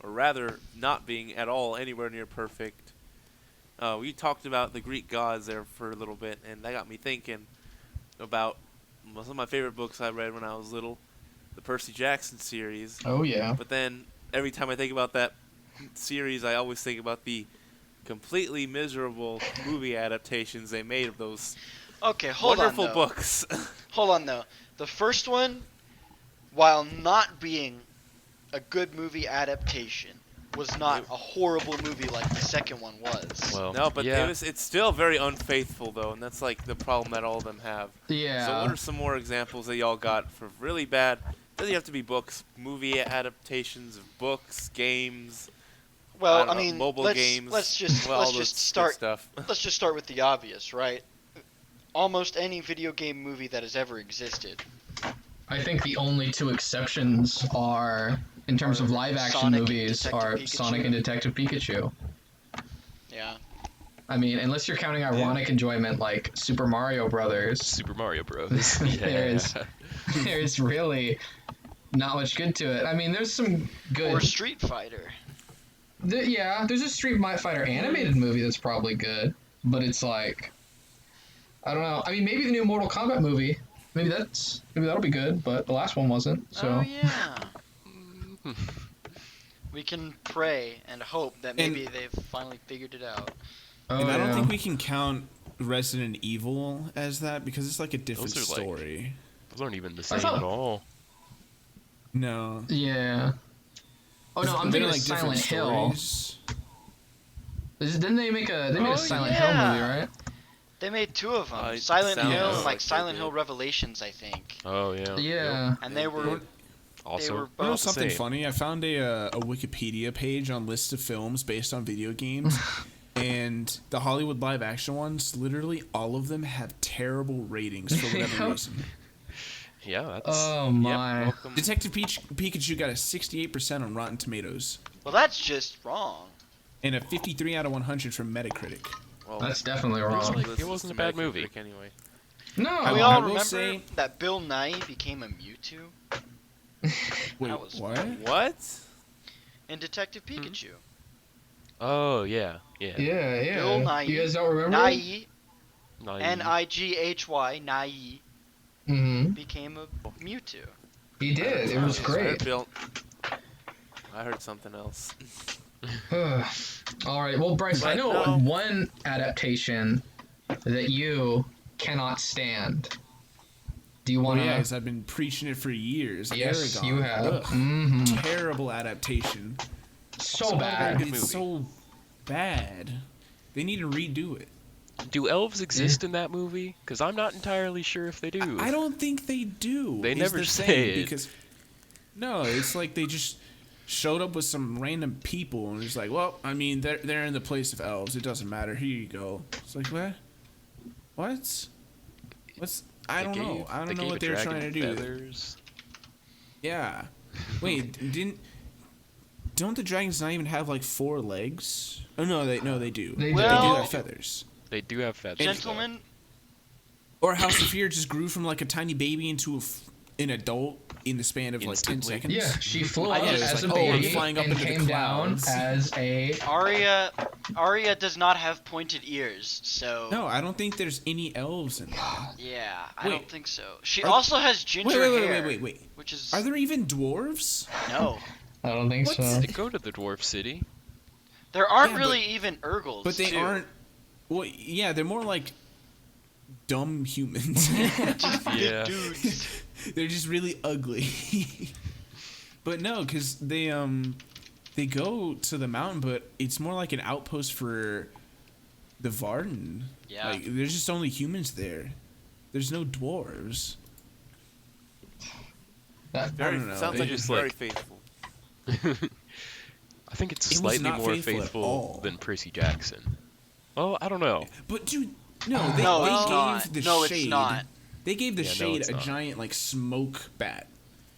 or rather not being at all anywhere near perfect, we talked about the Greek gods there for a little bit, and that got me thinking about some of my favorite books I read when I was little, the Percy Jackson series. Oh yeah. But then every time I think about that series, I always think about the completely miserable movie adaptations they made of those Okay, hold wonderful on though. books. Hold on though. The first one, while not being a good movie adaptation, was not a horrible movie like the second one was. Well, No, but yeah. it's still very unfaithful though, and that's like the problem that all of them have. Yeah. So what are some more examples that y'all got for really bad? Doesn't have to be books, movie adaptations of books, games. Well, I mean, mobile games. Let's just well, all let's this just good start. stuff. Let's just start with the obvious, right? Almost any video game movie that has ever existed. I think the only two exceptions are, in terms of live action Sonic and movies, Detective are Pikachu. Sonic and Detective Pikachu. Yeah. I mean, unless you're counting ironic enjoyment like Super Mario Brothers, Super Mario Bros. Yeah. there's really not much good to it. I mean, there's some good. Or Street Fighter. Yeah, there's a Street Fighter animated movie that's probably good, but it's like, I don't know. I mean, maybe the new Mortal Kombat movie. Maybe that'll be good, but the last one wasn't. So. Oh yeah. We can pray and hope that maybe they've finally figured it out. Oh, And I don't yeah. think we can count Resident Evil as that because it's like a different Those are, like, story. Those aren't even the same thought- at all. No. Yeah. Oh no, I'm They're thinking of like Silent different Hill. stories. Didn't they make a Oh, Silent yeah. Hill movie, right? They made two of them, Silent Silent Hill Hill, and like like they Silent did. Hill Revelations, I think. Oh yeah. Yeah. And they were Also, were You know both something same. funny? I found a Wikipedia page on lists of films based on video games, and the Hollywood live action ones, literally all of them have terrible ratings for whatever Yep. reason. yeah, that's. Oh my. Welcome. Detective Pikachu got a 68% on Rotten Tomatoes well, that's just wrong. and a 53 out of 100 from Metacritic. Well, That's definitely this wrong. list It wasn't is a bad Metacritic movie. Anyway. No. we I all will remember say- that Bill Nye became a Mewtwo Wait, That was what? funny. What? in Detective Pikachu. Oh yeah, yeah. Yeah, yeah. Bill Nye. You guys don't remember? Nye, Naive. Nighy, Nye, Mm-hmm. became a Mewtwo. He did. It was I great. heard Bill- I heard something else. All right. Well, Bryce, I But know no. one adaptation that you cannot stand. Do you Oh want to? yeah, 'cause I've been preaching it for years. Yes, Aragon. you have. Ugh. Mm-hmm. Terrible adaptation. So bad. Good It's movie. so bad. They need to redo it. Do elves exist in that movie? Because I'm not entirely sure if they do. I don't think they do. They is never the say thing, it. because no, it's like they just showed up with some random people and it's like, well, I mean, they're in the place of elves. It doesn't matter. Here you go. It's like what? What's? I They don't know. gave- I don't know gave what a they were dragon trying to do. feathers. Yeah. Wait, don't the dragons not even have like 4 legs? Oh no, they do. They They do. do Well- have feathers. They do have feathers. though. Gentlemen, Or how Saphir just grew from like a tiny baby into an adult in the span of like 10 Instantly. seconds. Yeah, she flew I up know, it's as a like, oh, I'm baby flying up and into the came down clouds. as a. Arya does not have pointed ears, so No, I don't think there's any elves in there. yeah, I Wait. don't think so. She Are- also has ginger hair, Wait. which is Are there even dwarves? no. I don't think What? so. They go to the dwarf city. There aren't Yeah, really even Urgles, But they too. aren't. Well, yeah, they're more like dumb humans. Just big Yeah. dudes. They're just really ugly. But no, because they go to the mountain, but it's more like an outpost for the Varden. Yeah. Like there's just only humans there. There's no dwarves. That, Very, don't know. sounds They like just, it's very like- faithful. I think it's It was slightly not more faithful at faithful all. than Percy Jackson. Oh, I don't know. But dude, no, they, No, they it's gave not. the No, shade. it's not. They gave the Yeah, no, shade it's a not. giant like smoke bat.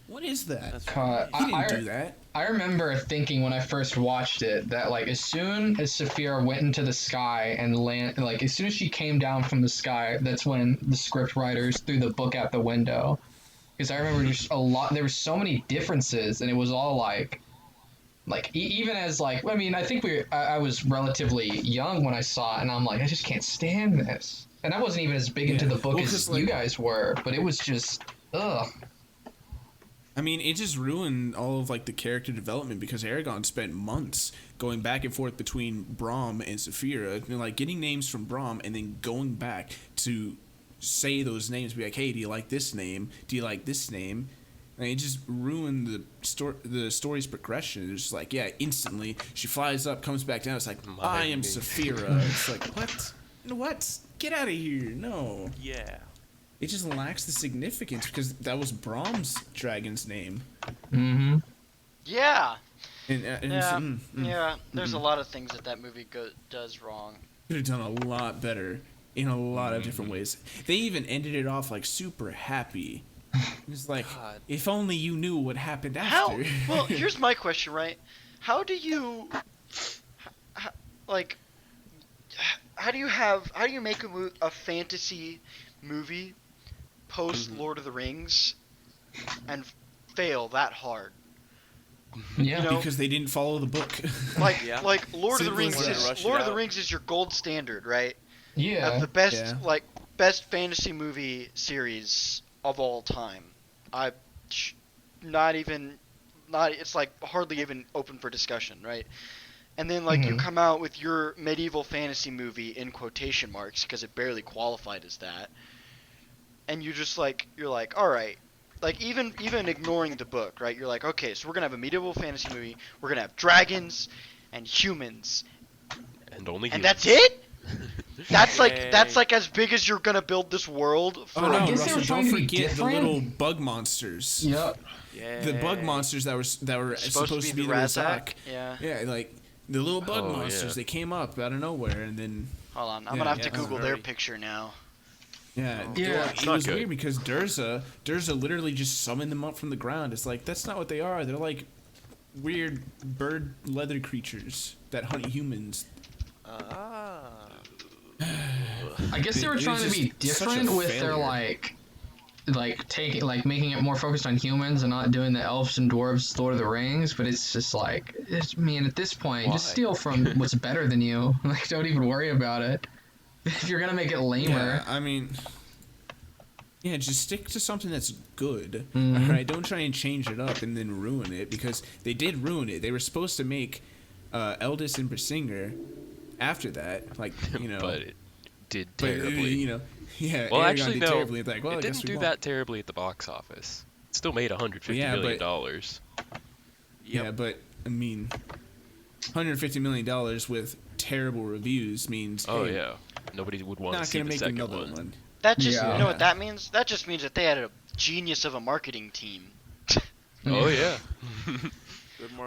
What is that? That's Uh, He didn't I- do that. I remember thinking when I first watched it that like as soon as Saphira went into the sky and like as soon as she came down from the sky, that's when the script writers threw the book out the window. Because I remember just there were so many differences, and it was all like even as like I mean I think I was relatively young when I saw it, and I'm like I just can't stand this. And I wasn't even as big into Yeah. the book Well, as 'cause, you like- guys were, but it was just ugh. I mean, it just ruined all of like the character development because Aragon spent months going back and forth between Braum and Saphira, and, like getting names from Braum and then going back to say those names, be like, "Hey, do you like this name? Do you like this name?" And it just ruined the story's progression. It's just like, yeah, instantly she flies up, comes back down. It's like, I am Saphira. It's like, what? Get out of here! No. Yeah. It just lacks the significance because that was Brahms' dragon's name. Mm-hmm. Yeah. And There's a lot of things that movie does wrong. Could have done a lot better in a lot of different ways. They even ended it off like super happy. It's like, God. if only you knew what happened How? after. Well, here's my question, right? How do you make a fantasy movie post Lord of the Rings and fail that hard? Yeah. You know, because they didn't follow the book. like Yeah. like Lord of the Simple Rings as that. is Rush it Lord of the out. Rings is your gold standard, right? Yeah. Of the best Yeah. best fantasy movie series of all time. It's like hardly even open for discussion, right? And then like you come out with your medieval fantasy movie in quotation marks because it barely qualified as that. And you're like, all right. Like even ignoring the book, right? You're like, okay, so we're going to have a medieval fantasy movie. We're going to have dragons and humans. And only And humans. that's it? That's Yay. like as big as you're gonna build this world for. Oh no, I guess they were Russell, trying don't to be forget the different. little bug monsters. Yep. Yeah. The bug monsters that were supposed to be the Razak. Yeah. Yeah, like the little bug Oh, monsters. yeah. They came up out of nowhere, and then Hold on, I'm Yeah, gonna have to yeah. Google Very- their picture now. yeah, Yeah. it not was good. weird because Durza literally just summoned them up from the ground. It's like that's not what they are. They're like weird bird leather creatures that hunt humans. Ah. I guess they were It trying to was be just such a different with their failure. making it more focused on humans and not doing the elves and dwarves Lord of the Rings. But it's just like, at this point, just Why? steal from what's better than you. Like, don't even worry about it. If you're gonna make it lamer, Yeah, I mean, yeah, just stick to something that's good. Mhm. All right, don't try and change it up and then ruin it because they did ruin it. They were supposed to make Eldest and Basinger after that, like But it did but, terribly. yeah. Well, Aragorn actually, did no. terribly. Like, well, It I guess didn't we do won't. that terribly at the box office. It still made $150 Yeah, million. but- Yep. Yeah, but I mean, $150 million with terrible reviews means Oh hey, yeah, nobody would want to not see gonna the make second another one. one. That just Yeah. you know what that means? That just means that they had a genius of a marketing team. Oh yeah. Good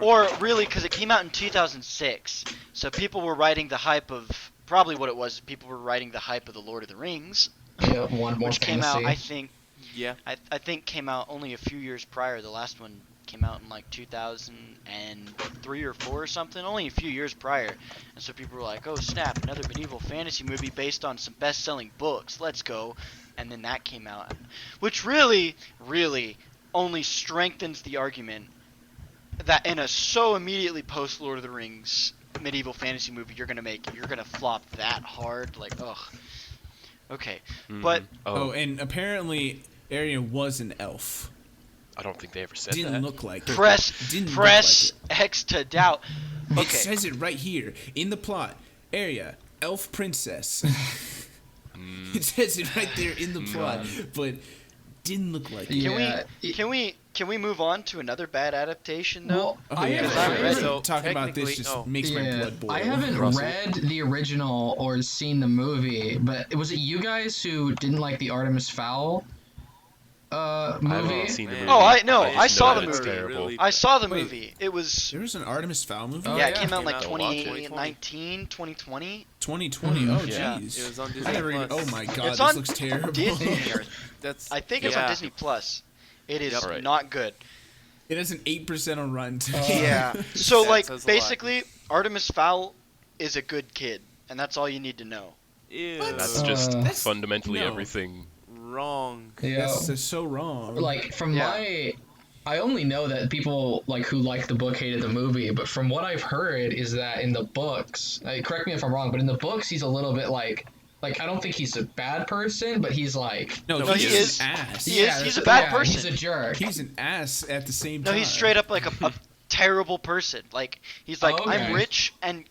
Or marketing. really, because it came out in 2006, so people were riding the hype of probably what it was. People were riding the hype of the Lord of the Rings, yeah, one more which fantasy. came out, I think, Yeah. I think came out only a few years prior. The last one came out in like 2003 or 4 or something, only a few years prior. And so people were like, "Oh snap! Another medieval fantasy movie based on some best-selling books. Let's go!" And then that came out, which really only strengthens the argument that in a so immediately post Lord of the Rings medieval fantasy movie you're gonna flop that hard. Like, ugh. Okay, but Oh, and apparently Arian was an elf. I don't think they ever said Didn't that. look like it. press Didn't press look X to doubt. like it. Okay. It says it right here in the plot. Arya, elf princess. It says it right there in the plot, but didn't look like it. Yeah, Can we move on to another bad adaptation though? Well, Oh, I yeah. haven't- So, Talking about this technically- just makes my blood boil. I haven't Russell. read the original or seen the movie, but was it you guys who didn't like the Artemis Fowl I movie? haven't seen the Man. movie. Oh, I know. just I saw know the that it's movie. terrible. Really- I saw the Wait. movie. It was There was an Artemis Fowl movie? Oh, yeah, yeah. it came out in like Came out 2019, 2020. 2020. Mhm. Oh, Yeah. jeez. It was on I Disney never even. Plus. Oh my god, It's this on looks terrible. Disney. Or, That's. I think it's on yeah. Disney Plus. It is Yep. Right. not good. It has an 8% on Rotten Oh. Tomatoes. Yeah. So That like says a lot. basically, Artemis Fowl is a good kid, and that's all you need to know. Ew. That's just That's- fundamentally no. everything. wrong. Yeah. That's so wrong. Like from Yeah. I only know that people like who liked the book hated the movie, but from what I've heard is that in the books, correct me if I'm wrong, but in the books he's a little bit like I don't think he's a bad person, but he's like no, No, he's he is. an ass. He is. He's a bad person. He's a jerk. He's an ass at the same No, time. he's straight up like a terrible person. Like he's like, Oh, okay. I'm rich and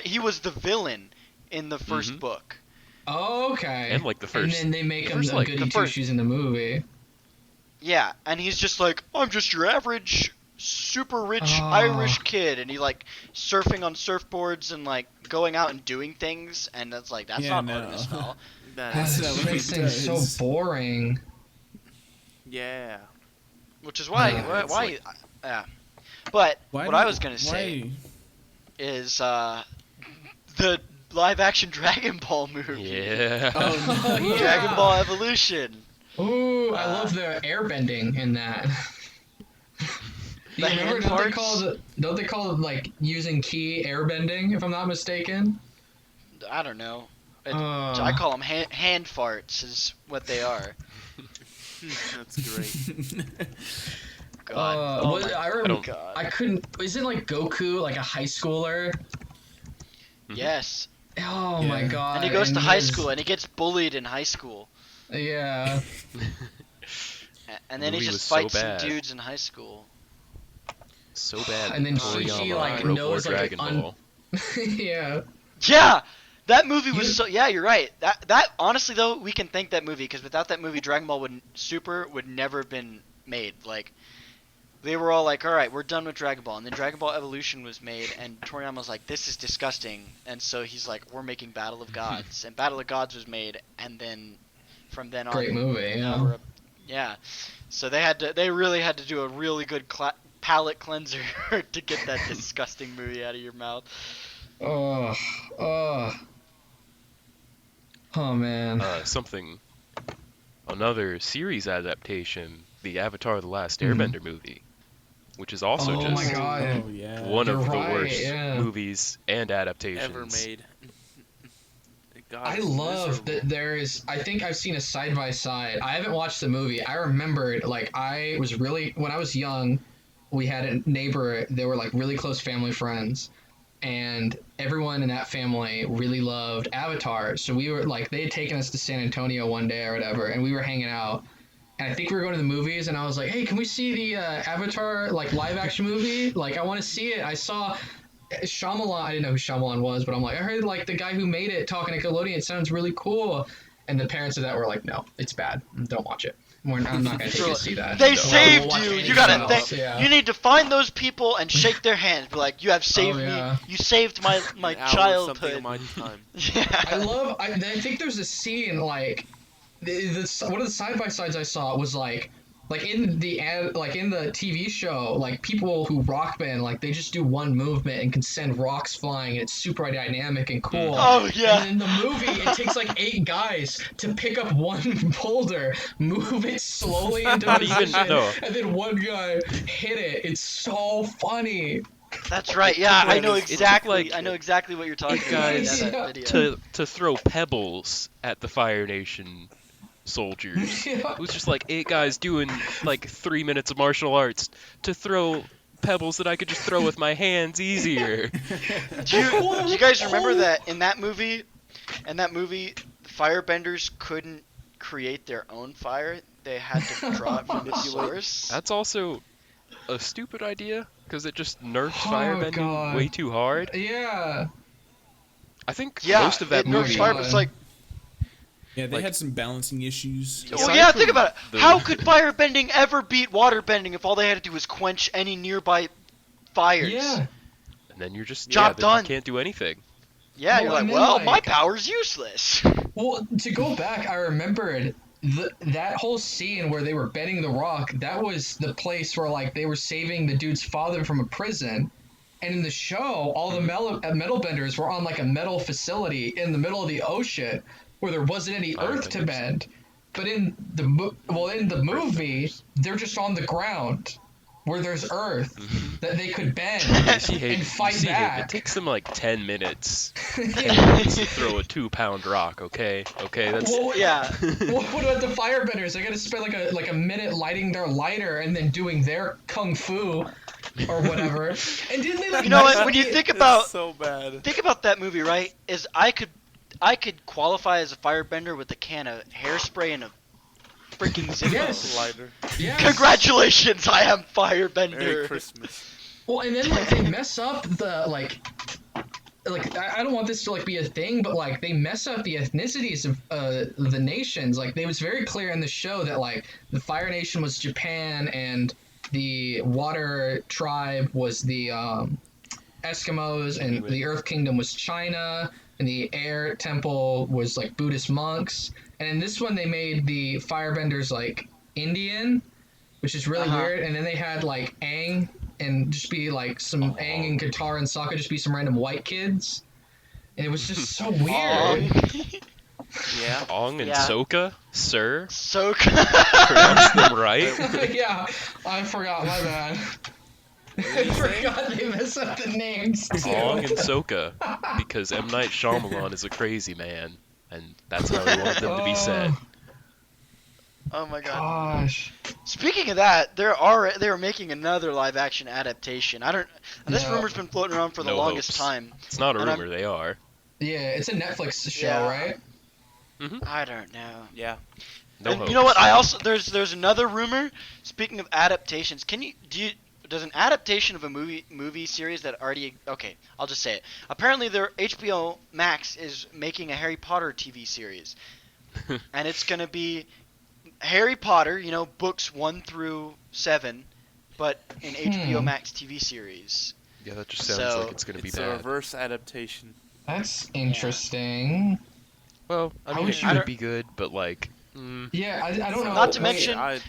he was the villain in the first Mhm. book. Oh, okay. And, like, the And first- then they make him first, the like, goody the two first- shoes in the movie. Yeah, and he's just like, I'm just your average super rich Irish kid, and he like surfing on surfboards and like going out and doing things, and that's like not Artemis Fowl. That's not what he This thing's so does. boring. Yeah. Which is why yeah. But what I was gonna say is the live action Dragon Ball movie. Yeah. Oh, no. Dragon Ball Evolution. Ooh, I love the airbending in that. You The remember? hand Don't they call it like using ki airbending? If I'm not mistaken. I don't know. I call them hand farts. Is what they are. That's great. God. I remember. God. I couldn't. Isn't like Goku like a high schooler? Yes. Oh Yeah. my god. And he goes to high his- school and he gets bullied in high school. Yeah. And then he Movie just was so fights some bad. dudes in high school. So bad. And then Toriyama Chi-Chi, like, wrote knows, more like, Dragon Ball. Yeah. Yeah! That movie was so. Yeah, you're right. That honestly though, we can thank that movie because without that movie, Dragon Ball would never have been made. Like, they were all like, "All right, we're done with Dragon Ball," and then Dragon Ball Evolution was made, and Toriyama's like, "This is disgusting," and so he's like, "We're making Battle of Gods," and Battle of Gods was made, and then from then on, Great movie. now Yeah. yeah. So they really had to do a really good palate cleanser to get that disgusting movie out of your mouth. Oh. Oh. Oh man. Another series adaptation, the Avatar: The Last Mhm. Airbender movie, which is also Oh just my god. Oh, yeah. one of You're the right, worst yeah. movies and adaptations Ever made. God, I it's love miserable. that there is. I think I've seen a side by side. I haven't watched the movie. I remembered, like, I was really when I was young. We had a neighbor. They were like really close family friends, and everyone in that family really loved Avatar. So we were like, they had taken us to San Antonio one day or whatever, and we were hanging out. And I think we were going to the movies, and I was like, "Hey, can we see the Avatar like live action movie? Like, I want to see it." I saw Shyamalan. I didn't know who Shyamalan was, but I'm like, I heard like the guy who made it talking to Nickelodeon. It sounds really cool. And the parents of that were like, "No, it's bad. Don't watch it. I'm not gonna take you to see that." They We'll saved watch you. anything You gotta else." thank. Yeah. You need to find those people and shake their hands. Be like, "You have saved yeah. me. You saved my An hour of something childhood." of my time. Yeah. I think there's a scene like one of the side by sides I saw was like in the in the TV show, like people who rock band, like they just do one movement and can send rocks flying, and it's super dynamic and cool. Oh yeah. And in the movie, it takes like 8 guys to pick up one boulder, move it slowly into Not even- position, no. and then one guy hit it. It's so funny. That's right. Yeah, I know It took, exactly. like, I know exactly what you're talking about. guys in that video. to throw pebbles at the Fire Nation soldiers. Yeah. It was just like 8 guys doing like 3 minutes of martial arts to throw pebbles that I could just throw with my hands easier. Do you guys remember that in that movie? In that movie, firebenders couldn't create their own fire. They had to draw it from the source. That's also a stupid idea because it just nerfs Oh, firebending God. way too hard. Yeah. I think Yeah, most of that it nerfs movie. fire, but it's like, Yeah, they Like- had some balancing issues. Yeah. well, Aside yeah, from think about it. the- How could firebending ever beat waterbending if all they had to do was quench any nearby fires? Yeah. And then you're just Job then done. You can't do anything. Yeah, Well, you're like, and then, well, like- my power's useless. Well, to go back, I remembered that whole scene where they were bending the rock. That was the place where like they were saving the dude's father from a prison. And in the show, all the metal benders were on like a metal facility in the middle of the ocean where there wasn't any earth to Firebenders. bend. But in the movie, they're just on the ground where there's earth that they could bend You see, Hayden, and fight you see, Hayden, back. it takes them like 10 minutes. 10 minutes to throw a 2-pound rock. Okay, that's. Well, Yeah. What about the firebenders? They gotta spend like a minute lighting their lighter and then doing their kung fu or whatever. And didn't they like? You know mess what? up When you the- think about It's so bad. that movie, right? Is I could qualify as a firebender with a can of hairspray and a freaking Zippo. Yes. Lighter. yeah. Congratulations, I am Merry firebender. Christmas. Well, and then like they mess up the like I don't want this to like be a thing, but like they mess up the ethnicities of the nations. Like it was very clear in the show that like the Fire Nation was Japan and the Water Tribe was the Eskimos, and the Earth Kingdom was China, and the Air Temple was like Buddhist monks. And in this one, they made the Firebenders like Indian, which is really weird. And then they had like Aang and just be like some Aang and Katara and Sokka just be some random white kids. And it was just so weird. Yeah. Ong and Yeah. Sokka, sir. Sokka. Pronounce them right. Yeah, I forgot, my bad. I forgot they messed up the names too. Ong and Sokka, because M. Night Shyamalan is a crazy man, and that's how he wanted them to be said. Oh my god. Gosh. Speaking of that, they're making another live action adaptation. This No. rumor's been floating around for the No longest hopes. time. It's not a And rumor, they are. Yeah, it's a Netflix show, Yeah. right? I don't know. Yeah. No And hopes. you know what? There's another rumor. Speaking of adaptations, does an adaptation of a movie series that already okay? I'll just say it. Apparently, their HBO Max is making a Harry Potter TV series, and it's gonna be Harry Potter. You know, books 1 through 7, but an HBO Max TV series. Yeah, that just sounds So, like it's gonna be It's a bad. reverse adaptation. That's interesting. Well, I How mean, would it you- should be good, but like, Yeah, I don't know. Not to Wait, mention- I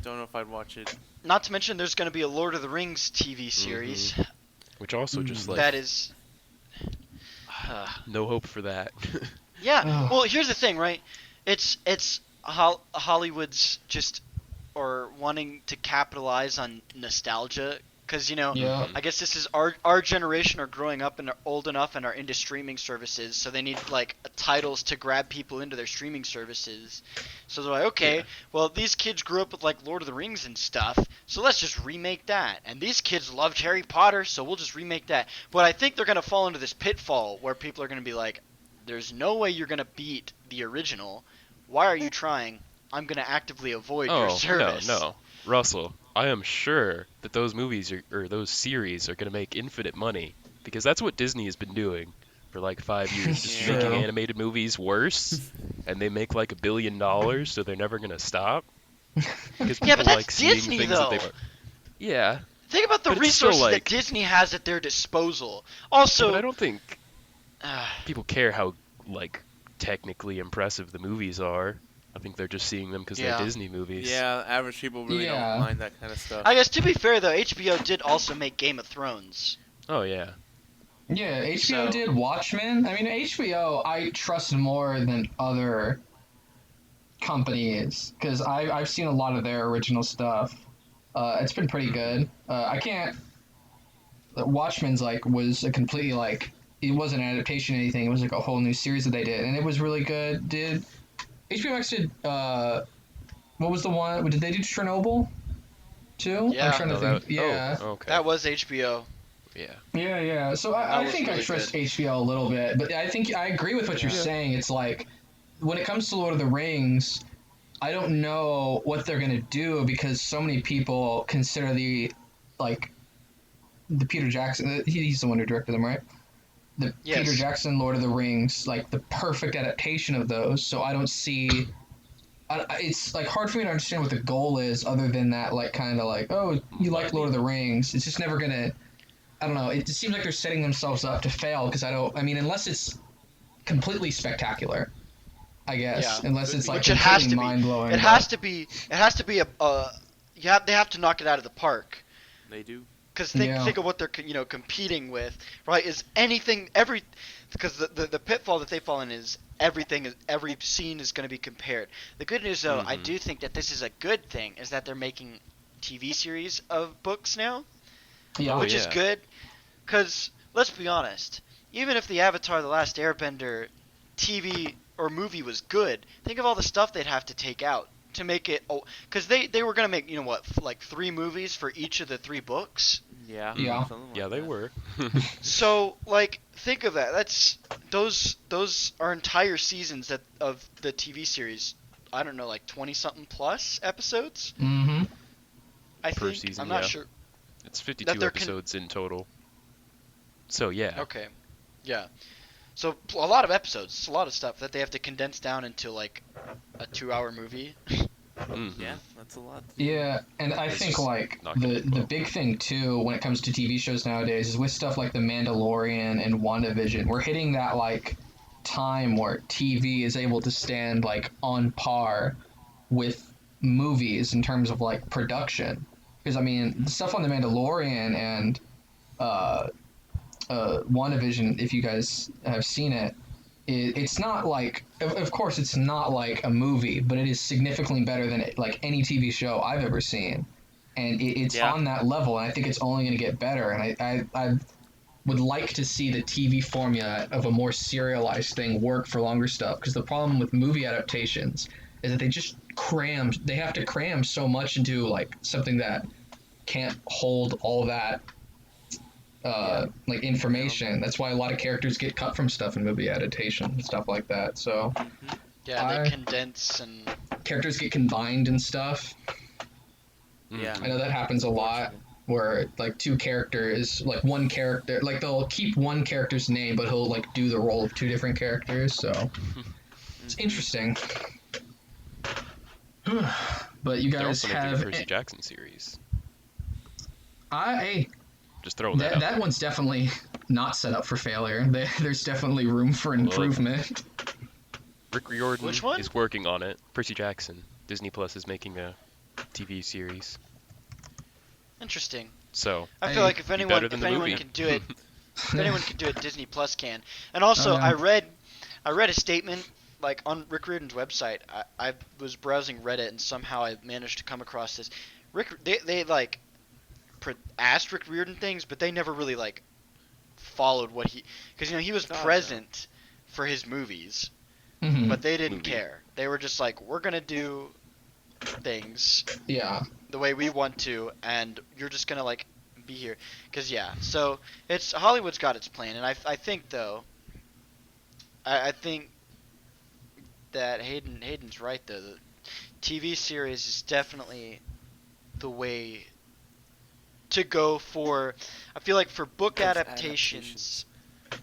don't know if I'd watch it. Not to mention, there's gonna be a Lord of the Rings TV series which also just like that is. no hope for that. Yeah. Ugh. Well, here's the thing, right? It's Hollywood's just or wanting to capitalize on nostalgia because Yeah. I guess this is our generation are growing up and are old enough and are into streaming services, so they need like titles to grab people into their streaming services. So they're like, okay, Yeah. well these kids grew up with like Lord of the Rings and stuff, so let's just remake that. And these kids loved Harry Potter, so we'll just remake that. But I think they're gonna fall into this pitfall where people are gonna be like, there's no way you're gonna beat the original. Why are you trying? I'm gonna actively avoid your service. No. Russell, I am sure that those movies or those series are going to make infinite money because that's what Disney has been doing for like 5 years, just True. making animated movies worse, and they make like $1 billion, so they're never going to stop. Because Yeah, but people that's like seeing Disney, things though. that they. Yeah, Think about the But it's still, resources that like- Disney has at their disposal. Also, but I don't think uh, people care how like technically impressive the movies are. I think they're just seeing them because Yeah. they're Disney movies. Yeah, average people really Yeah. don't mind that kind of stuff. I guess to be fair though, HBO did also make Game of Thrones. Oh yeah. Yeah, HBO So- did Watchmen. I mean, HBO I trust more than other companies because I've seen a lot of their original stuff. It's been pretty good. I can't. Watchmen's like was a completely like it wasn't an adaptation or anything. It was like a whole new series that they did, and it was really good. Did HBO Max did what was the one? Did they do Chernobyl too? Yeah. I'm trying to No, think. that- Yeah. Oh, okay. That was HBO. Yeah. Yeah. So That I was think I really trust good. HBO a little bit, but I think I agree with what you're saying. It's like when it comes to Lord of the Rings, I don't know what they're gonna do because so many people consider the Peter Jackson. He's the one who directed them, right? The Yes. Peter Jackson Lord of the Rings, like the perfect adaptation of those. So I don't see. It's like hard for me to understand what the goal is, other than that, like kind of like, oh, you like Lord of the Rings. It's just never gonna. I don't know. It just seems like they're setting themselves up to fail because I mean, unless it's completely spectacular, I guess. Yeah. Unless it's like Which it has to be. mind blowing. It has to be. It has to be they have to knock it out of the park. They do. Because Yeah. think of what they're competing with, right? Is because the pitfall that they fall in is every scene is going to be compared. The good news though, I do think that this is a good thing, is that they're making TV series of books now, Yeah. which is yeah. good. Because let's be honest, even if the Avatar: The Last Airbender TV or movie was good, think of all the stuff they'd have to take out to make it. Because they were going to make like 3 movies for each of the 3 books. Yeah. Yeah. something like Yeah, they that. were. So, like, think of that. That's those are entire seasons of the TV series. I don't know, like 20-something plus episodes. Mm-hmm. I Per think. season, I'm not yeah. sure. It's 52 That they're episodes in total. So yeah. Okay. Yeah. So a lot of episodes, it's a lot of stuff that they have to condense down into like a 2-hour movie. Mhm. Yeah, that's a lot. Yeah, and I It's think just like not gonna the flow. big thing too when it comes to TV shows nowadays is with stuff like The Mandalorian and WandaVision, we're hitting that like time where TV is able to stand like on par with movies in terms of like production. Because I mean, stuff on The Mandalorian and uh, WandaVision, if you guys have seen it, it's not like, of course, it's not like a movie, but it is significantly better than like any TV show I've ever seen, and it's Yeah. on that level, and I think it's only going to get better. And I would like to see the TV formula of a more serialized thing work for longer stuff, because the problem with movie adaptations is that they have to cram so much into like something that can't hold all that like information. That's why a lot of characters get cut from stuff in movie adaptation and stuff like that. So Yeah, they condense and characters get combined and stuff. Yeah. I know that happens a lot where like two characters, like one character, like they'll keep one character's name, but he'll like do the role of two different characters. So it's interesting. But you They're guys also making a have Percy Jackson series. I Just throwing that out. that one's definitely not set up for failure. There's definitely room for improvement. Rick Riordan Which one? is working on it. Percy Jackson. Disney Plus is making a TV series. interesting. So, I Hey, feel like if be anyone better than the movie. can do it, if anyone can do it, Disney Plus can. And also, Oh, yeah. I read a statement like on Rick Riordan's website. I was browsing Reddit and somehow I managed to come across this. They like asked Rick Riordan things, but they never really like followed what because he was Gotcha. present for his movies, Mhm. but they didn't Movie. care. They were just like, we're gonna do things Yeah. the way we want to, and you're just gonna like be here. Cause yeah, so it's Hollywood's got its plan, and I think though, I think that Hayden's right though. The TV series is definitely the way to go for. I feel like for book Those adaptations,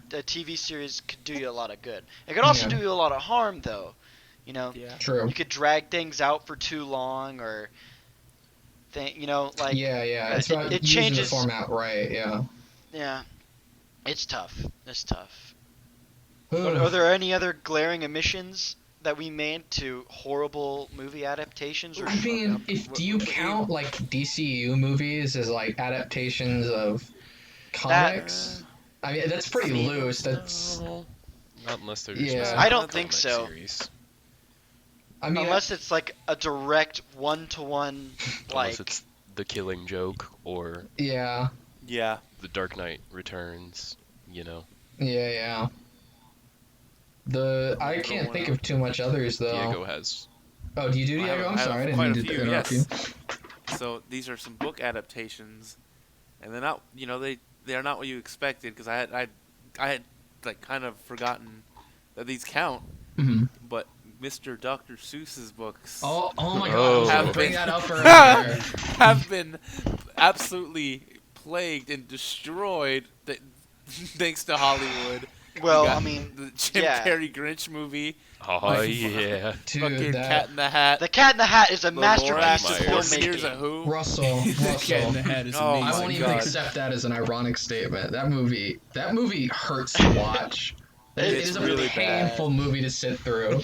the TV series could do you a lot of good. It could also Yeah. do you a lot of harm though. You know, Yeah. True. you could drag things out for too long, or like yeah, it's it- about it using changes- the format right. Yeah. yeah, it's tough. It's tough. Are there any other glaring omissions that we made to horrible movie adaptations? Or I mean, do you count like DCU movies as like adaptations of comics? I mean, that's pretty loose. That's not unless there's Yeah. just I don't a think comic so. series. I mean, unless it's like a direct one-to-one, like Unless it's The Killing Joke or yeah, Yeah. The Dark Knight Returns, you know. yeah. I can't think of too much others though. Diego has. Oh, do you do I have- Diego? I'm I have sorry, I didn't quite mean a to few, interrupt yes. you. So these are some book adaptations, and they're not. They are not what you expected, because I had like kind of forgotten that these count. hmm But Mr. Dr. Seuss's books Oh my God! Oh. I was gonna Have bring been- that up earlier. have been absolutely plagued and destroyed thanks to Hollywood. well, You got I mean, the Jim yeah. Carrey Grinch movie, Oh, Like- yeah. fucking Dude, Cat in the Hat, The Cat in the Hat is a the masterpiece of Myers. Here's a filmmaking. Who. Russell. Cat in Russell. the Hat is Oh, amazing. I my won't even God. accept that as an ironic statement. That movie hurts to watch. It It's is a really bad. painful movie to sit through.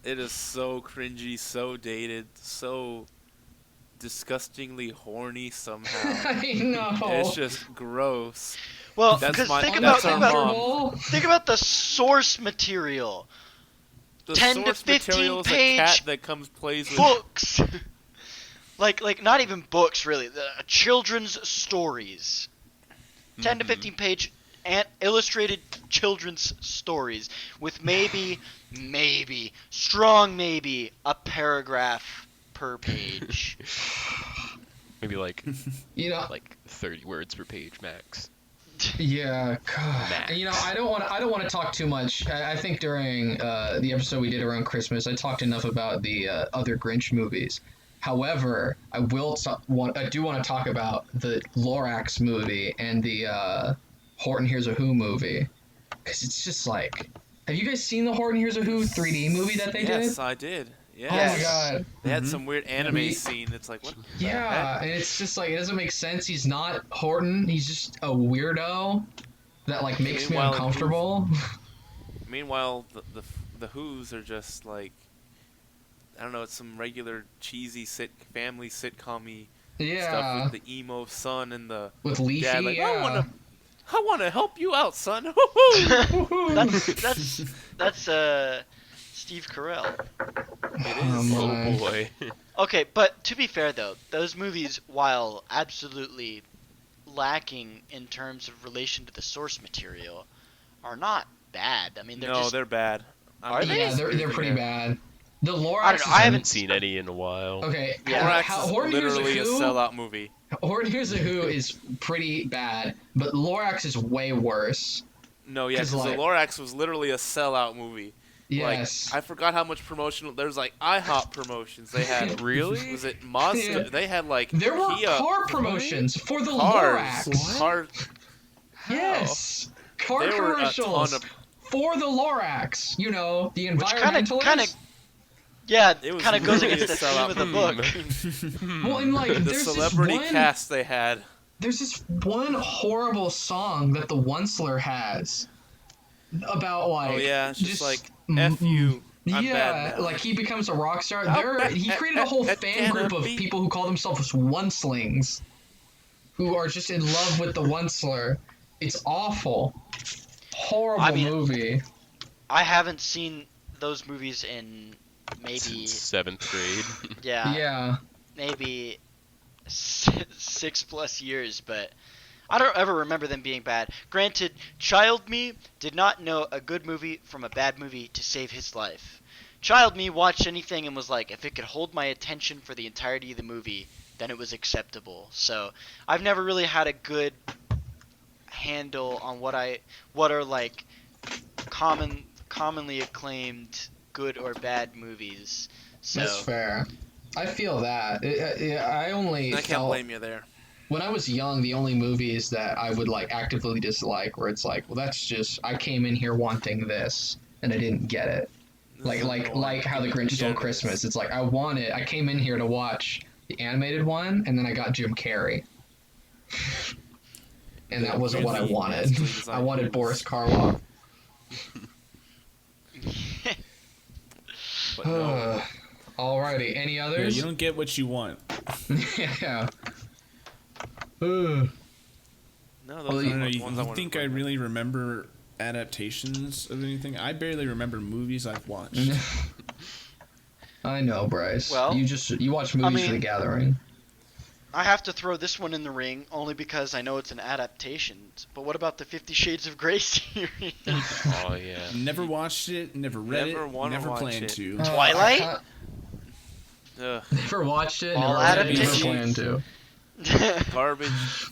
It is so cringy, so dated, so disgustingly horny somehow. I know. It's just gross. Well, That's because my- think that's about our think about the source material. The 10 to source 15 material is a page cat that plays with. Books, like not even books really. The children's stories, 10 to 15 page illustrated children's stories with maybe a paragraph per page. Maybe like You know, 30 words per page max. yeah, God. Max. And, I don't want to talk too much. I think during the episode we did around Christmas, I talked enough about the other Grinch movies. However, I do want to talk about the Lorax movie and the Horton Hears a Who movie. Because it's just like... Have you guys seen the Horton Hears a Who 3D movie that they did? Yes, I did. Yes. Oh my god. They had some weird anime We- scene. It's like, what? the Yeah, heck? and it's just like, it doesn't make sense. He's not Horton. He's just a weirdo that like makes me Meanwhile, uncomfortable. Meanwhile, the Who's are just like, I don't know. It's some regular cheesy family sitcom-y stuff Yeah, with the emo son and the with Leafy. dad. Like, Yeah. I want to help you out, son. That's Steve Carell. Oh, Oh my. boy. Okay, but to be fair though, those movies, while absolutely lacking in terms of relation to the source material, are not bad. I mean, they're No, just. they're bad. Are they? Yeah, they're pretty bad. The Lorax. I don't know, I I haven't haven't seen any in a while. Okay, Lorax Horton is Hears a literally a Who. sellout movie. Horton Hears a Who is pretty bad, but Lorax is way worse. No, yeah, 'Cause, because like- the Lorax was literally a sellout movie. Yes. Like, I forgot how much promotional. There's like IHOP promotions. They had. Really? Was it Mazda? Yeah. They had like There were Kia car promotions for the cars. Lorax. Car. Yes. Car There were a commercials ton of. for the Lorax. You know, the Which kind environmentalists. of, yeah, It was kind of goes really against the a theme of the book. Well, and like, The there's celebrity this one, cast they had. There's this one horrible song that the Onceler has about like. Oh yeah, it's just like mm, F you. I'm yeah, bad now. like he becomes a rock star. I'll He bet- created a whole it fan group cannot of be. people who call themselves Oncelings, who are just in love with the Onceler. It's awful, horrible I mean- movie. I haven't seen those movies in maybe, Since 7th grade. Yeah. maybe 6+ years, but I don't ever remember them being bad. Granted, child me did not know a good movie from a bad movie to save his life. Child me watched anything and was like, if it could hold my attention for the entirety of the movie, then it was acceptable. So I've never really had a good handle on what are like commonly acclaimed good or bad movies. So That's fair. I feel that. I only I can't felt blame you there. when I was young, the only movies that I would like actively dislike, where it's like, well, that's just I came in here wanting this and I didn't get it. Like how the Grinch Stole Christmas. It's like I came in here to watch the animated one, and then I got Jim Carrey, and that wasn't what I Weirdly wanted. nicely designed I wanted movies. Boris Karloff. But no. Alrighty, any Yeah, others? you don't get what you want. Yeah. No, Well, those you- are I don't know, the you ones I wanted think to I bring up. really remember adaptations of anything? I barely remember movies I've watched. I know, Bryce. Well, you watch movies for The mean- Gathering. I have to throw this one in the ring only because I know it's an adaptation. But what about the 50 Shades of Grey series? Oh yeah. Never watched it, never read Never it, wanna never watch planned it. to. Twilight? Ugh, Never watched it. All Never read it, never adaptations. planned to.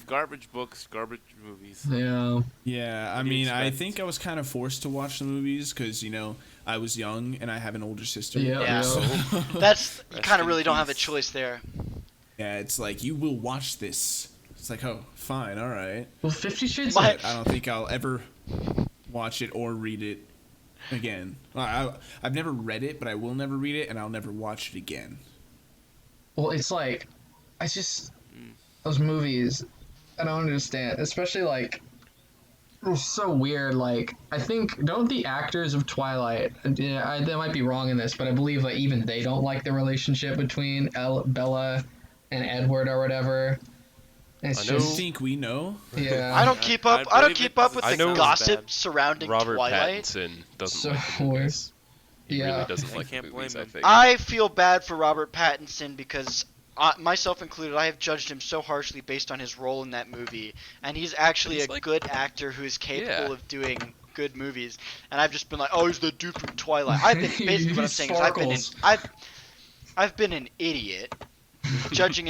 garbage books, garbage movies. Yeah. Yeah, I What do you mean, I expect? think I was kind of forced to watch the movies because, I was young and I have an older sister. Yeah. Yeah. So, That's you Rest kind of in really don't have a peace. choice there. yeah, it's like, you will watch this. It's like, oh, fine, all right. Well, 50 Shades My- of But I don't think I'll ever watch it or read it again. I've never read it, but I will never read it, and I'll never watch it again. Well, it's like, those movies, I don't understand. Especially, like, it's so weird. Like, I think, don't the actors of Twilight, I might be wrong in this, but I believe, like, even they don't like the relationship between Bella and Edward or whatever. It's I know- I just, think we know. yeah. I don't keep up. I don't believe keep it up 'cause with it the know sounds gossip bad. surrounding Robert Twilight. Pattinson doesn't So like the weird. movies. He Yeah. really doesn't I like the can't movies, blame I him. think. I feel bad for Robert Pattinson because, myself included, I have judged him so harshly based on his role in that movie, and he's actually He's a like- good actor who is capable Yeah. of doing good movies. And I've just been like, oh, he's the dude from Twilight. I've been basically what I'm saying is Sparkles. I've been an idiot judging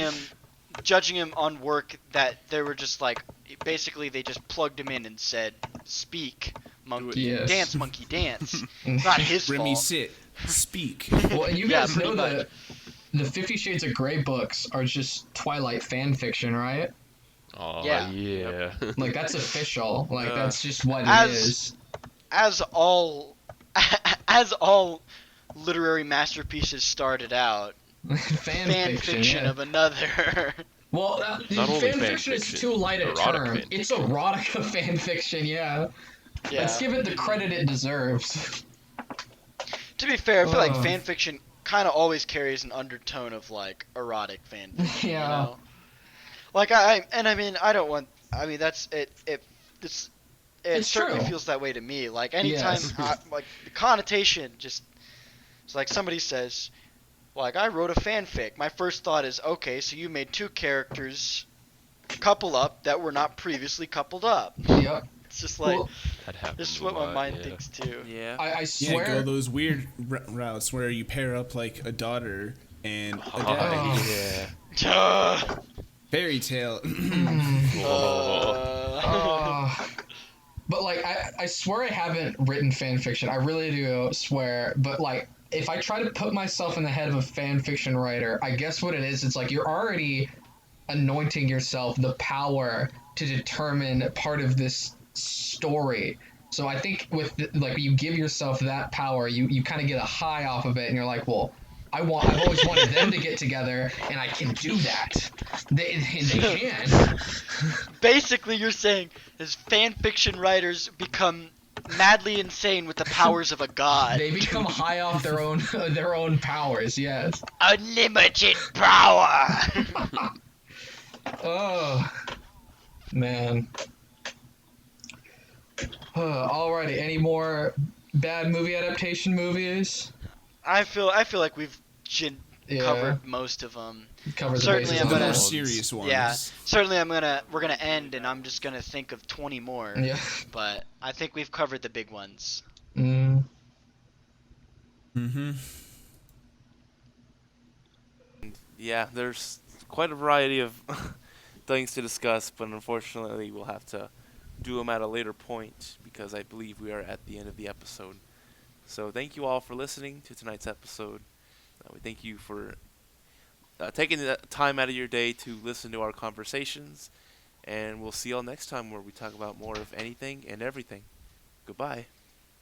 him on work that they were just like, basically they just plugged him in and said, speak, monkey, Yes. dance, monkey, dance. It's not his Remy, fault. sit, speak. Well, and you Yeah, guys know pretty that the 50 Shades of Grey books are just Twilight fan fiction, right? Oh Yeah. yeah. Like that's official. Like Yeah. that's just what it As- is. As all as all literary masterpieces started out, fan fiction yeah. of another. Well, Not only fan fan fiction is fiction, too light a erotic term. fan It's fiction. erotica fan fiction, yeah. Yeah. Let's give it the credit it deserves. To be fair, I feel like Ugh. fan fiction kind of always carries an undertone of like erotic fan fiction. Yeah. You know? Like I don't want. I mean that's it. It It's certainly true. feels that way to me. Like anytime, Yes. like the connotation just. It's like somebody says, like I wrote a fanfic. My first thought is, okay, so you made two characters couple up that were not previously coupled up. Yep. It's just like Well, That happens this is a what my lot, mind yeah. thinks too. Yeah. I Yeah, swear. go those weird routes where you pair up like a daughter and a Oh, dad. yeah. Fairy tale. Oh. But like I swear I haven't written fan fiction. I really do swear. But like if I try to put myself in the head of a fan fiction writer, I guess what it is, it's like you're already anointing yourself the power to determine part of this story. So I think with like you give yourself that power, you kind of get a high off of it, and you're like, well, I've always wanted them to get together, and I can do that. They can. Basically, you're saying as fan fiction writers become madly insane with the powers of a god. They become high off their own powers. Yes. Unlimited power. Oh, man. Alrighty. Any more bad movie adaptation movies? I feel like we've Yeah. covered most of them. Cover the Certainly bases I'm The of gonna- more all. serious ones. Yeah, certainly we're gonna end, and I'm just gonna think of 20 more. Yeah. But I think we've covered the big ones. Mm. Mm-hmm. Yeah, there's quite a variety of things to discuss, but unfortunately we'll have to do them at a later point because I believe we are at the end of the episode. So thank you all for listening to tonight's episode. We thank you for taking the time out of your day to listen to our conversations, and we'll see y'all next time where we talk about more of anything and everything. Goodbye.